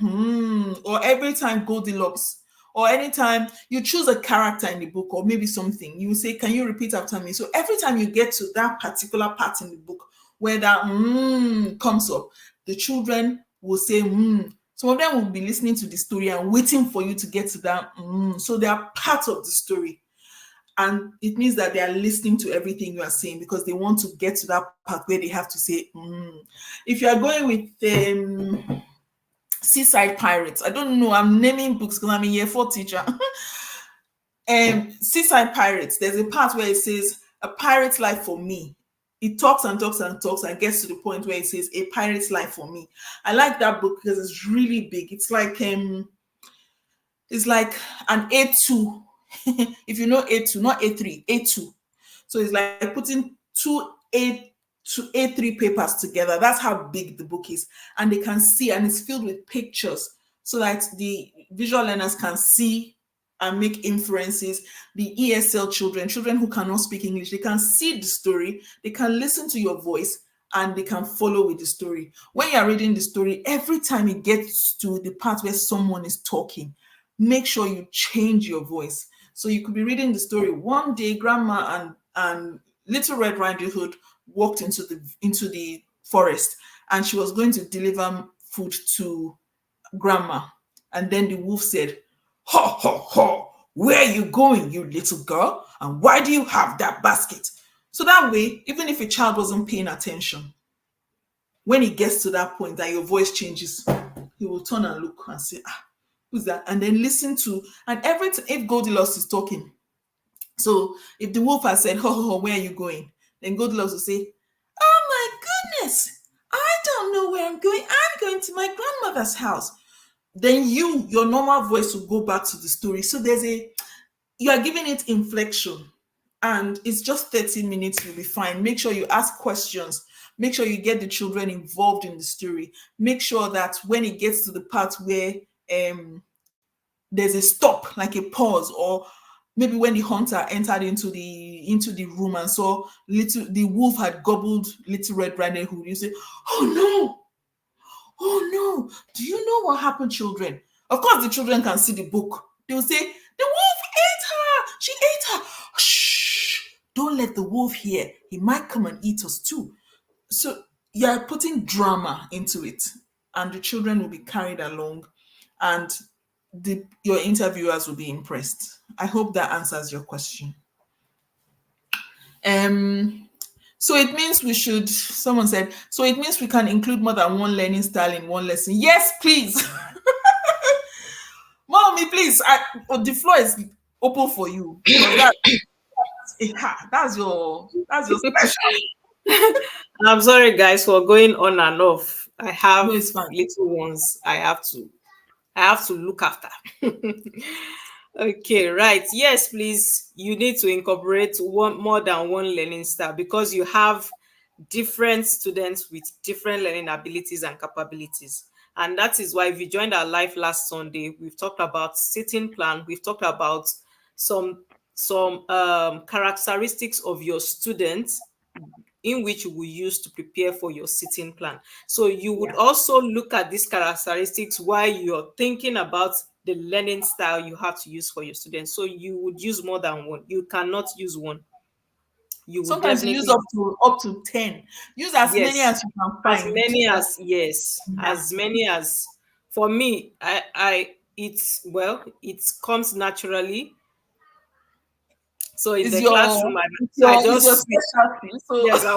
or every time Goldilocks or anytime you choose a character in the book or maybe something, you say, can you repeat after me? So every time you get to that particular part in the book where that comes up, the children will say some of them will be listening to the story and waiting for you to get to that so they are part of the story, and it means that they are listening to everything you are saying because they want to get to that part where they have to say if you are going with Seaside Pirates, I don't know, I'm naming books because I'm a year four teacher. Seaside Pirates, there's a part where it says a pirate's life for me. It talks and talks and talks and gets to the point where it says a pirate's life for me. I like that book because it's really big. It's like an A2. If you know A2, not A3, A2. So it's like putting two A3 papers together. That's how big the book is. And they can see, and it's filled with pictures so that the visual learners can see and make inferences. The ESL children who cannot speak English, they can see the story, they can listen to your voice, and they can follow with the story. When you're reading the story, every time it gets to the part where someone is talking, make sure you change your voice. So you could be reading the story. One day, Grandma and Little Red Riding Hood walked into the forest, and she was going to deliver food to Grandma. And then the wolf said, "Ho, ho, ho, where are you going, you little girl? And why do you have that basket?" So that way, even if a child wasn't paying attention, when he gets to that point that your voice changes, he will turn and look and say, who's that? And then listen to, and every time if Goldilocks is talking, so if the wolf has said, "Ho, ho, ho, where are you going?" Then Goldilocks will say, "Oh my goodness, I don't know where I'm going. I'm going to my grandmother's house." Then your normal voice will go back to the story. So you are giving it inflection, and it's just 30 minutes, you'll be fine. Make sure you ask questions. Make sure you get the children involved in the story. Make sure that when it gets to the part where there's a stop, like a pause, or maybe when the hunter entered into the room and saw the wolf had gobbled Little Red Riding Hood, you say, "Oh no, oh no, do you know what happened, children?" Of course, the children can see the book. They will say, "The wolf ate her. She ate her. Shh! Don't let the wolf hear. He might come and eat us too." So you're putting drama into it, and the children will be carried along, and your interviewers will be impressed. I hope that answers your question. Um, so it means we should. Someone said. So it means we can include more than one learning style in one lesson. Yes, please, mommy, please. The floor is open for you because that's your special. I'm sorry, guys, for going on and off. I No, have it's fine. little ones. I have to look after. Okay, right. Yes, please. You need to incorporate more than one learning style because you have different students with different learning abilities and capabilities. And that is why if you joined our live last Sunday, we've talked about sitting plan. We've talked about some characteristics of your students in which you will use to prepare for your sitting plan. So you would Yeah. also look at these characteristics while you're thinking about the learning style you have to use for your students. So you would use more than one. You cannot use one. You would Sometimes you use definitely, up to 10. Use as many yes, as you can as find. many as, yes, Yeah. as many as, for me, it's, well, it comes naturally. So in It's the your classroom, it's I your it's your just switch. specialty. Yes, So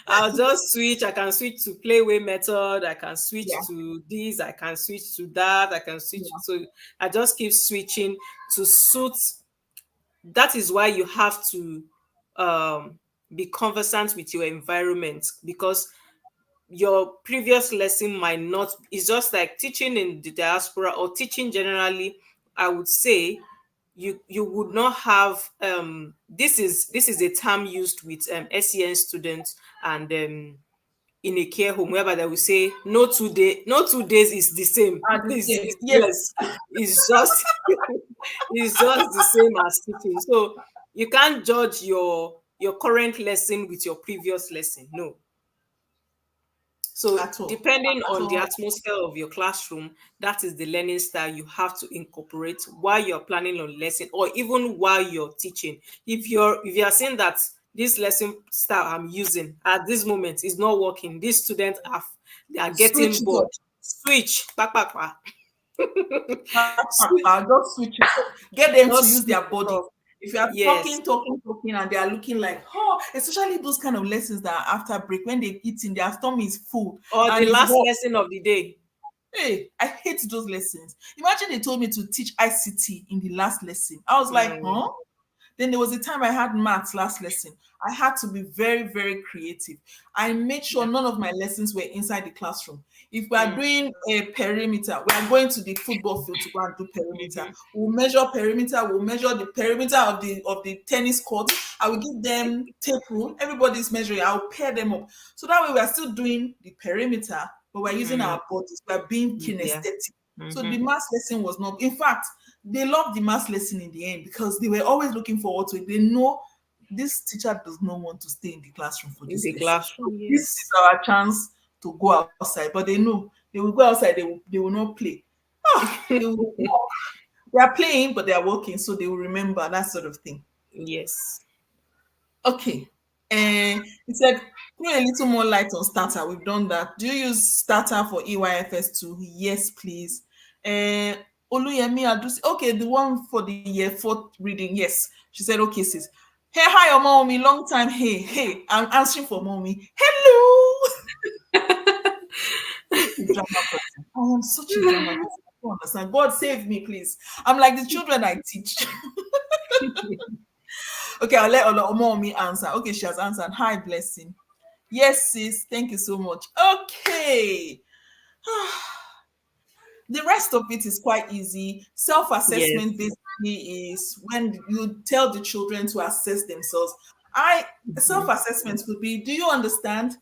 I'll just switch. I can switch to playway method. I can yeah, switch to this. I can switch to that. I can switch. yeah. So I just keep switching to suit. That is why you have to um, be conversant with your environment, because your previous lesson might not, it's just like teaching in the diaspora or teaching generally. I would say you would not have this is a term used with SEN students, and in a care home, whereby they will say no 2 days is the same. At the same. Yes, Yes. it's just it's just the same as teaching. So you can't judge your current lesson with your previous lesson. No. So At all. depending At on the all. atmosphere of your classroom, that is the learning style you have to incorporate while you're planning on lesson, or even while you're teaching. If you're saying that this lesson style I'm using at this moment is not working, these students they are Switch getting it bored. up. Switch, pa, pa, pa. Switch, Just switch it up. Get them to just use switch their it bodies. off. If you are Yes. talking, and they are looking like, oh, especially those kind of lessons that are after break when they eat in their stomach is full Or the and it's last hot. lesson of the day. Hey, I hate those lessons. Imagine they told me to teach ICT in the last lesson. I was like, Mm, huh? Then there was a time I had maths last lesson. I had to be very, very creative. I made sure yeah. none of my lessons were inside the classroom. If we are Mm, doing a perimeter, we are going to the football field to go and do perimeter. mhm. We'll measure perimeter. We'll measure the perimeter of the tennis court. I will give them tape rule. Everybody's measuring. I'll pair them up. So that way we are still doing the perimeter, but we're using Mm, our bodies. We're being yeah. kinesthetic. So the Mhm. math lesson was not. In fact, they loved the math lesson in the end because they were always looking forward to it. They know this teacher does not want to stay in the classroom for In this the lesson. So classroom, this is yes. our chance to go outside. But they know they will go outside, they will not play. Ah, they will walk. They are playing, but they are working, so they will remember that sort of thing. Yes. Okay. And he said, throw a little more light on starter. We've done that. Do you use starter for EYFS too? Yes, please. And Oluyemi Adusi. Okay, the one for the year fourth reading. Yes. She said, okay, sis. Hey, hi, mommy. Long time. Hey, hey. I'm answering for mommy. Hello. A drama person. I am such a drama person. I don't understand. God save me, please. I'm like the children I teach. Okay, I'll let mommy answer. Okay, she has answered. Hi, blessing. Yes, sis. Thank you so much. Okay. The rest of it is quite easy. Self Yes. assessment basically is when you tell the children to assess themselves. I Self Mhm. assessment could be, do you understand?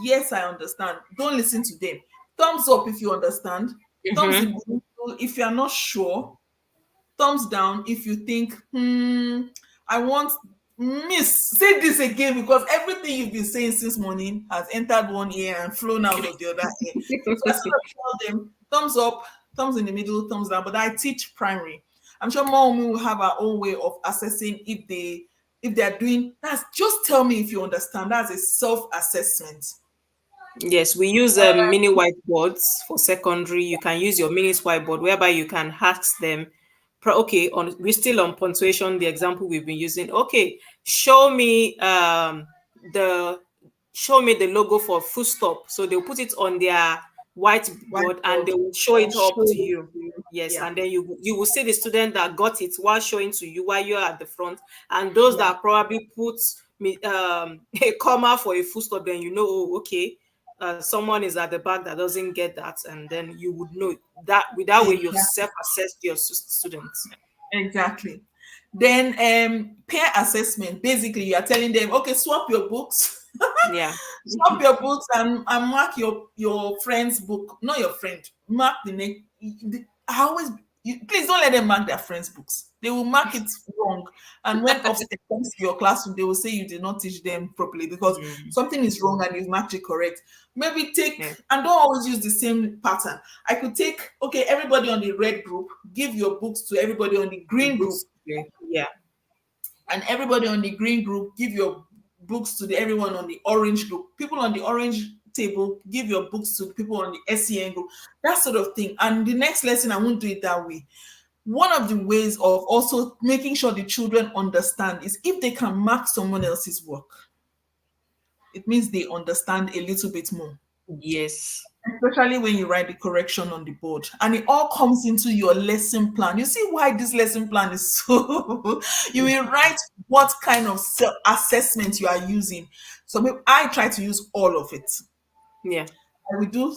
Yes, I understand. Don't listen to them. Thumbs up if you understand. Thumbs in Mhm. the middle if you are not sure. Thumbs down if you think, I want miss. Say this again because everything you've been saying since morning has entered one ear and flown out of the other ear. So I sort of tell them thumbs up, thumbs in the middle, thumbs down. But I teach primary. I'm sure mom will have our own way of assessing if they are doing that's just tell me if you understand. That's a self-assessment. Yes, we use mini whiteboards for secondary. You can use your mini whiteboard whereby you can ask them. Okay, we're still on punctuation. The example we've been using. Okay, show me the show me the logo for full stop. So they'll put it on their whiteboard and Whiteboard they will show and it up show to it you. to you. Yes, Yeah. and then you will see the student that got it while showing to you while you're at the front, and those Yeah. that probably put me a comma for a full stop, then you know, oh, okay, someone is at the back that doesn't get that, and then you would know that. With that way, you've Exactly. self-assessed your students. Exactly. Then peer assessment. Basically, you are telling them, okay, swap your books, Yeah. swap your books and mark your friend's book, not your friend. Mark the next. I always please don't let them mark their friends' books. They will mark it wrong, and when upstairs comes to your classroom, they will say you did not teach them properly because Mm, something is wrong and you've marked it correct. Maybe take yeah. and don't always use the same pattern. I could take okay, everybody on the red group, give your books to everybody on the green group, Books. Yeah. Yeah. and everybody on the green group give your books to everyone on the orange group. People on the orange table give your books to people on the SEN group. That sort of thing. And the next lesson, I won't do it that way. One of the ways of also making sure the children understand is if they can mark someone else's work, it means they understand a little bit more. Yes. especially when you write the correction on the board and it all comes into your lesson plan. You see why this lesson plan is so you will write what kind of self assessment you are using. So I try to use all of it. Yeah. I will do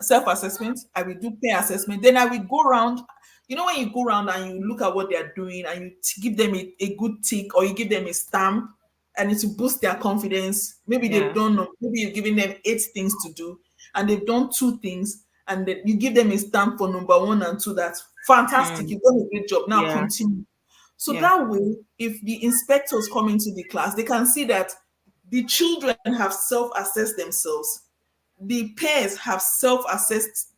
self-assessment, I will do peer assessment, then I will go around. You know, when you go around and you look at what they're doing and you give them a good tick or you give them a stamp and it's to boost their confidence. Maybe they've Yeah. done, maybe you're giving them 8 things to do and they've done 2 things and then you give them a stamp for number 1 and 2. That's fantastic. Mm. You've done a great job. Now Yeah. continue. So Yeah. that way, if the inspectors come into the class, they can see that the children have self-assessed themselves, the peers have self-assessed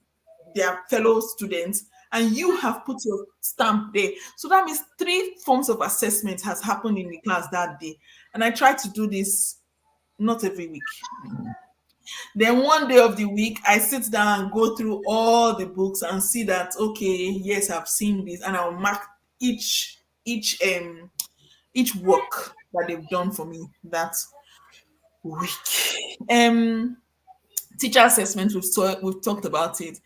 their fellow students, and you have put your stamp there. So that means 3 forms of assessment has happened in the class that day. And I try to do this not every week. Then one day of the week, I sit down and go through all the books and see that okay, yes, I've seen this, and I'll mark each work that they've done for me that week. Teacher assessment, we've talked about it.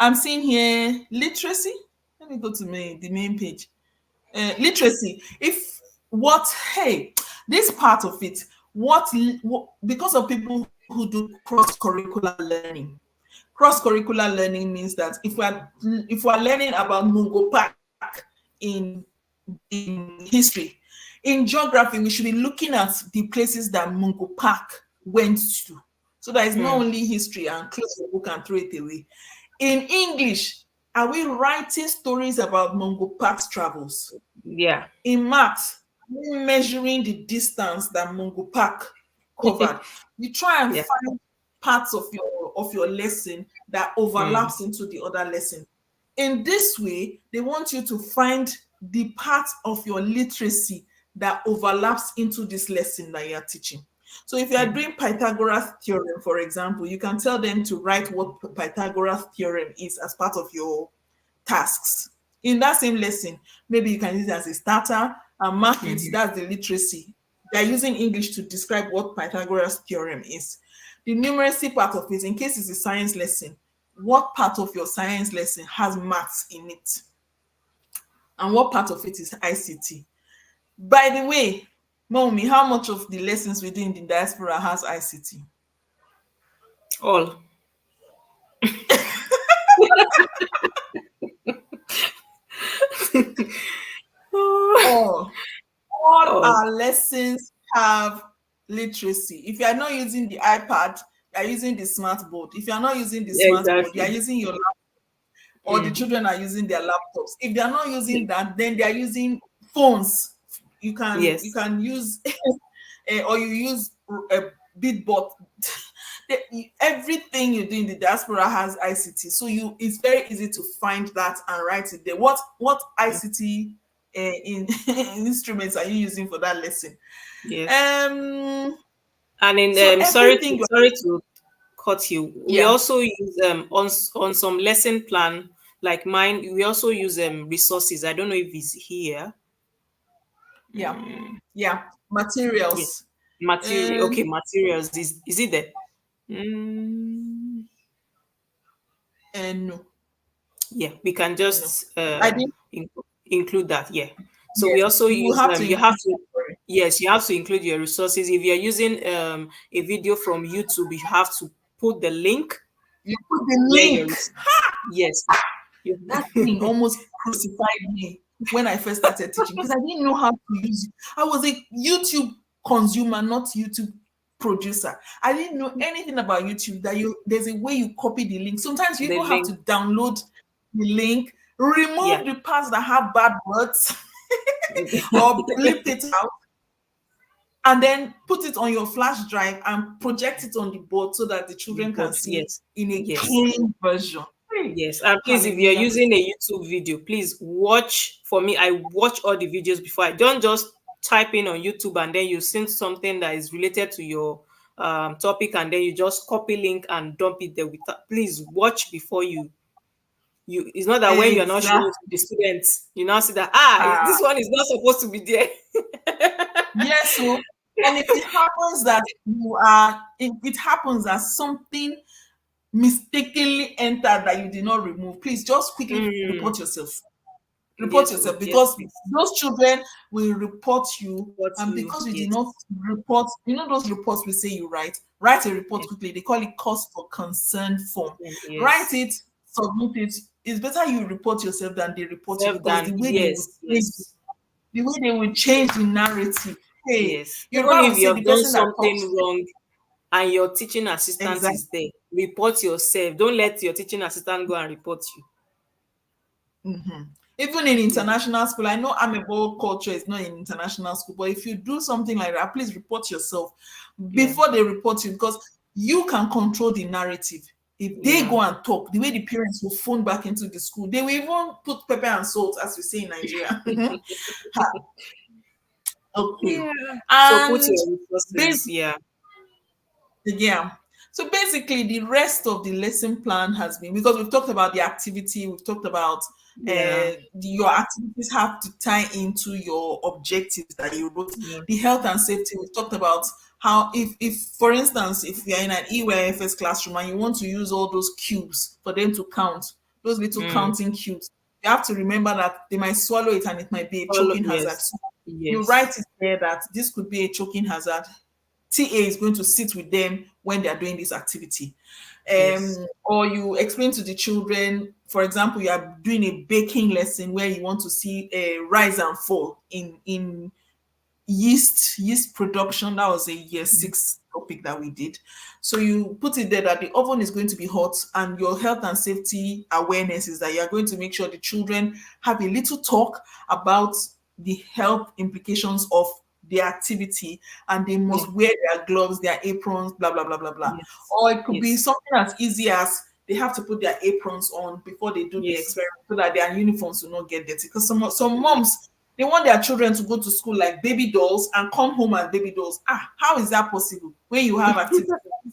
I'm seeing here literacy. Let me go to the main page. Literacy. If what hey, this part of it, what because of people who do cross-curricular learning. Cross-curricular learning means that if we're learning about Mungo Park in history, in geography, we should be looking at the places that Mungo Park went to. So that it's not Mm. only history and close your book and throw it away. In English, are we writing stories about Mungo Park's travels? Yeah. In maths, are we measuring the distance that Mungo Park covered? You try and Yeah. find parts of your lesson that Mm. overlaps into the other lesson. In this way, they want you to find the part of your literacy that overlaps into this lesson that you're teaching. So if you are Mm. doing Pythagoras theorem, for example, you can tell them to write what Pythagoras theorem is as part of your tasks. In that same lesson, maybe you can use it as a starter and mark it. Mhm. That's the literacy. They're using English to describe what Pythagoras theorem is. The numeracy part of it, in case it's a science lesson, what part of your science lesson has maths in it? And what part of it is ICT? By the way, mommy, how much of the lessons we do in the diaspora has ICT? All. All. All All. our lessons have literacy. If you are not using the iPad, you are using the smart board. If you are not using the smart board, you are Exactly. using your laptop, or the Mm. children are using their laptops. If they are not using that, then they are using phones. You Yes. can use or you use a Bitbot. Everything you do in the diaspora has ICT, so it's very easy to find that and write it there. What ICT in instruments are you using for that lesson? Yes. Um, And so in everything, sorry to cut you. We yeah, also use on some lesson plan like mine. We also use resources. I don't know if it's here. yeah, Mm. yeah, Yeah. materials. Material. Okay, Um, materials. Is it there? Mm. and no, Yeah, we can no, just I didn't. include that. Yeah. So we Yes, also you will use have to you include have that to for it. yes, you have to include your resources. If you're using a video from YouTube, you have to put the link You put the where link. yes. You, That thing almost crucified me when I first started teaching because I didn't know how to use it. I was a YouTube consumer, not YouTube producer. I didn't know anything about YouTube. There's a way you copy the link. Sometimes you the even have link. to download the link, remove Yeah. the parts that have bad words, or blip it out, and then put it on your flash drive and project it on the board so that the children can But see yes. in a Yes. clean version. Hey, Yes, and please, if you're hallelujah. using a YouTube video, please watch. For me, I watch all the videos before. I don't just type in on YouTube and then you see something that is related to your topic and then you just copy link and dump it there. Please watch before you. It's not that when you're not showing it to Exactly. the students, you now see that Ah, this one is not supposed to be there. yes. So, and if it happens that it happens that something mistakenly entered that you did not remove, please just quickly Mm. report yourself. Report Yes, yourself, yes, because please. those children will report you, What and you? because you did not Yes. report, those reports we say you write a report Yes. quickly. They call it cause for concern form. Write Yes. it, submit it. It's better you report yourself than they report you, Self because done. the way they would Yes. change, Yes. the narrative. Hey, Yes. Yoruba Even will if you say the have done person that talks. something wrong and your teaching assistant Exactly. is there, report yourself. Don't let your teaching assistant go and report you. Even in Yeah. international school, I know amebo culture is not in international school, but if you do something like that, please report yourself Yeah. before they report you, because you can control the narrative. If they Yeah. go and talk, the way the parents will phone back into the school, they will even put pepper and salt, as we say in Nigeria. Ha, okay. Yeah. So put And your resources. basically, Yeah. yeah. So basically, the rest of the lesson plan has been, because we've talked about the activity, we've talked about Yeah. your activities have to tie into your objectives that you wrote. Yeah. The health and safety, we've talked about how, if for instance, if you're in an EYFS classroom and you want to use all those cubes for them to count, those little Mm. counting cubes, you have to remember that they might swallow it and it might be a Follow. choking hazard. Yes. So you Yes. write it there that this could be a choking hazard. TA is going to sit with them when they are doing this activity. Yes. Or you explain to the children, for example, you are doing a baking lesson where you want to see a rise and fall in yeast production. That was a year six topic that we did. So you put it there that the oven is going to be hot, and your health and safety awareness is that you are going to make sure the children have a little talk about the health implications of the activity, and they Yeah. must wear their gloves, their aprons, blah blah blah blah blah. Yes. Or it could be Yes. something as easy as they have to put their aprons on before they do the Yes. experiment, so that their uniforms will not get dirty. Because some moms, they want their children to go to school like baby dolls and come home as baby dolls. How is that possible when you have activities in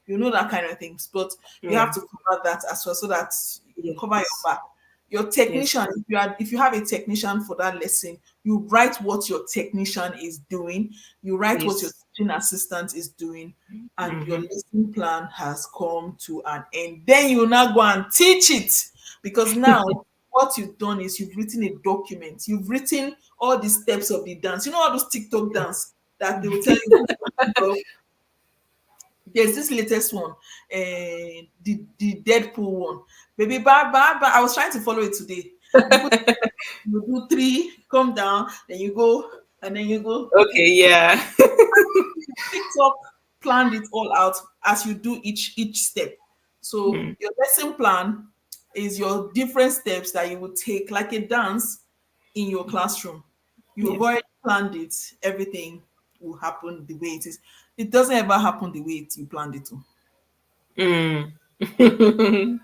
school? That kind of things. But you Yeah. have to cover that as well, so that you cover your Yes. back. Your Yes. technician, if you have a technician for that lesson, you write what your technician is doing, you write what your Yes. teaching assistant is doing, and your Mm-hmm. lesson plan has come to an end. Then you now go and teach it, because now what you've done is you've written a document. You've written all the steps of the dance. All those TikTok dance that they will tell you. There's this latest one, the Deadpool one. Baby, bye, bye, bye. I was trying to follow it today. You put, you do three, come down, then you go, and then you go. Okay. Yeah. TikTok planned it all out as you do each step. So Mm. your lesson plan is your different steps that you would take, like a dance in your classroom. You Yeah. have already planned it. Everything will happen the way it is. It doesn't ever happen the way you planned it to. Mm.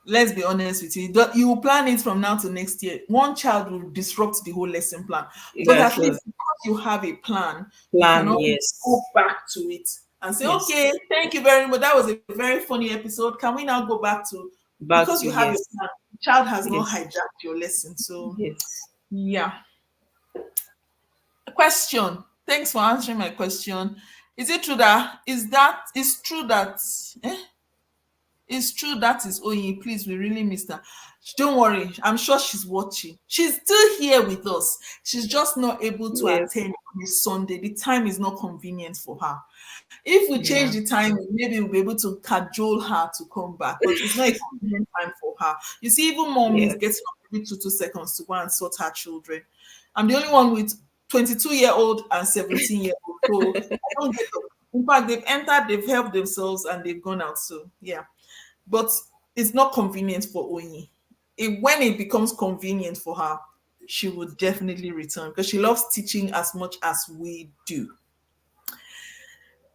Let's be honest with you. You will plan it from now to next year. One child will disrupt the whole lesson plan. But That's at true. least because you have a plan, you can Plan. always Yes. go back to it and say, Yes. okay, thank you very much. That was a very funny episode. Can we now go back to, Back because to you have a yes. plan, the child has not Yes. hijacked your lesson. So Yes. yeah. Question. Thanks for answering my question. Is it true that is true that eh? It's true that is Oyin. Please, we really miss her. Don't worry. I'm sure she's watching. She's still here with us. She's just not able to Yes. attend on a Sunday. The time is not convenient for her. If we change Yeah. the time, maybe we'll be able to cajole her to come back. But it's not a convenient time for her. You see, even mom is getting Yes. up every 2 seconds to go and sort her children. I'm the only one with 22-year-old and 17-year-old. So I don't get up. In fact, they've entered, they've helped themselves, and they've gone out. So yeah, but it's not convenient for Oyin. When it becomes convenient for her, she would definitely return, because she loves teaching as much as we do.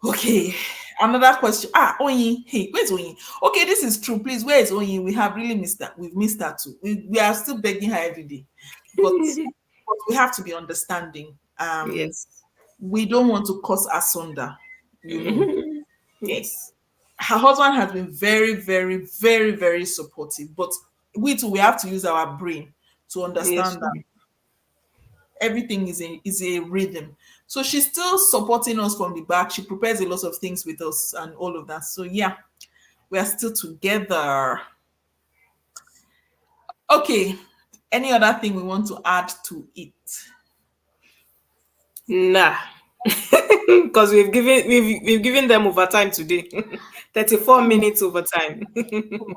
Okay, another question. Oyin. Hey, where's Oyin? Okay, this is true. Please, where is Oyin? We have really missed that. We've missed that too. We are still begging her every day, but we have to be understanding. Yes. We don't want to cause asunder. You know, Yes. her husband has been very, very, very, very supportive, but we too, we have to use our brain to Yes. understand that everything is a rhythm. So she's still supporting us from the back. She prepares a lot of things with us and all of that. So yeah, We are still together. Okay. Any other thing we want to add to it? Nah. Because we've given them overtime today. 34 minutes overtime. Too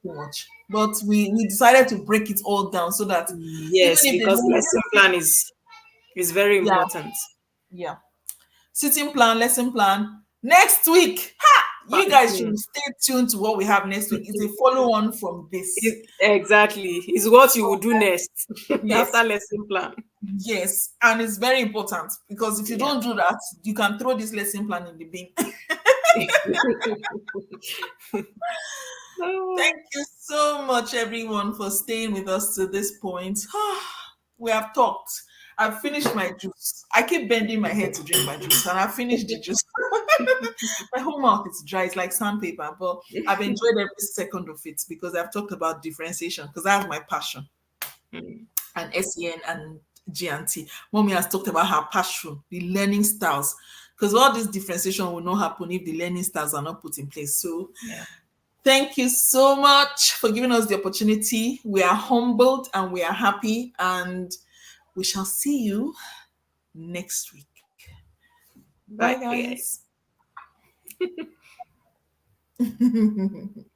much. But we decided to break it all down so that even Yes, if they because don't, lesson plan is very yeah, important. yeah. Sitting plan, lesson plan. Next week, ha! You guys should Mhm. stay tuned to what we have next week. It's a follow on from this. Exactly. Is what you will do next Yes, after lesson plan. yes. And it's very important because if you Yeah. don't do that, you can throw this lesson plan in the bin. Oh, Thank you so much, everyone, for staying with us to this point. We have talked. I've finished my juice. I keep bending my head to drink my juice, and I've finished the juice. My whole mouth is dry. It's like sandpaper, but I've enjoyed every second of it because I've talked about differentiation because that's my passion, mm, and SEN and GNT. Mommy has talked about her passion, the learning styles, because all this differentiation will not happen if the learning styles are not put in place. So yeah. thank you so much for giving us the opportunity. We are humbled and we are happy, and we shall see you next week. Bye, Bye, guys. guys.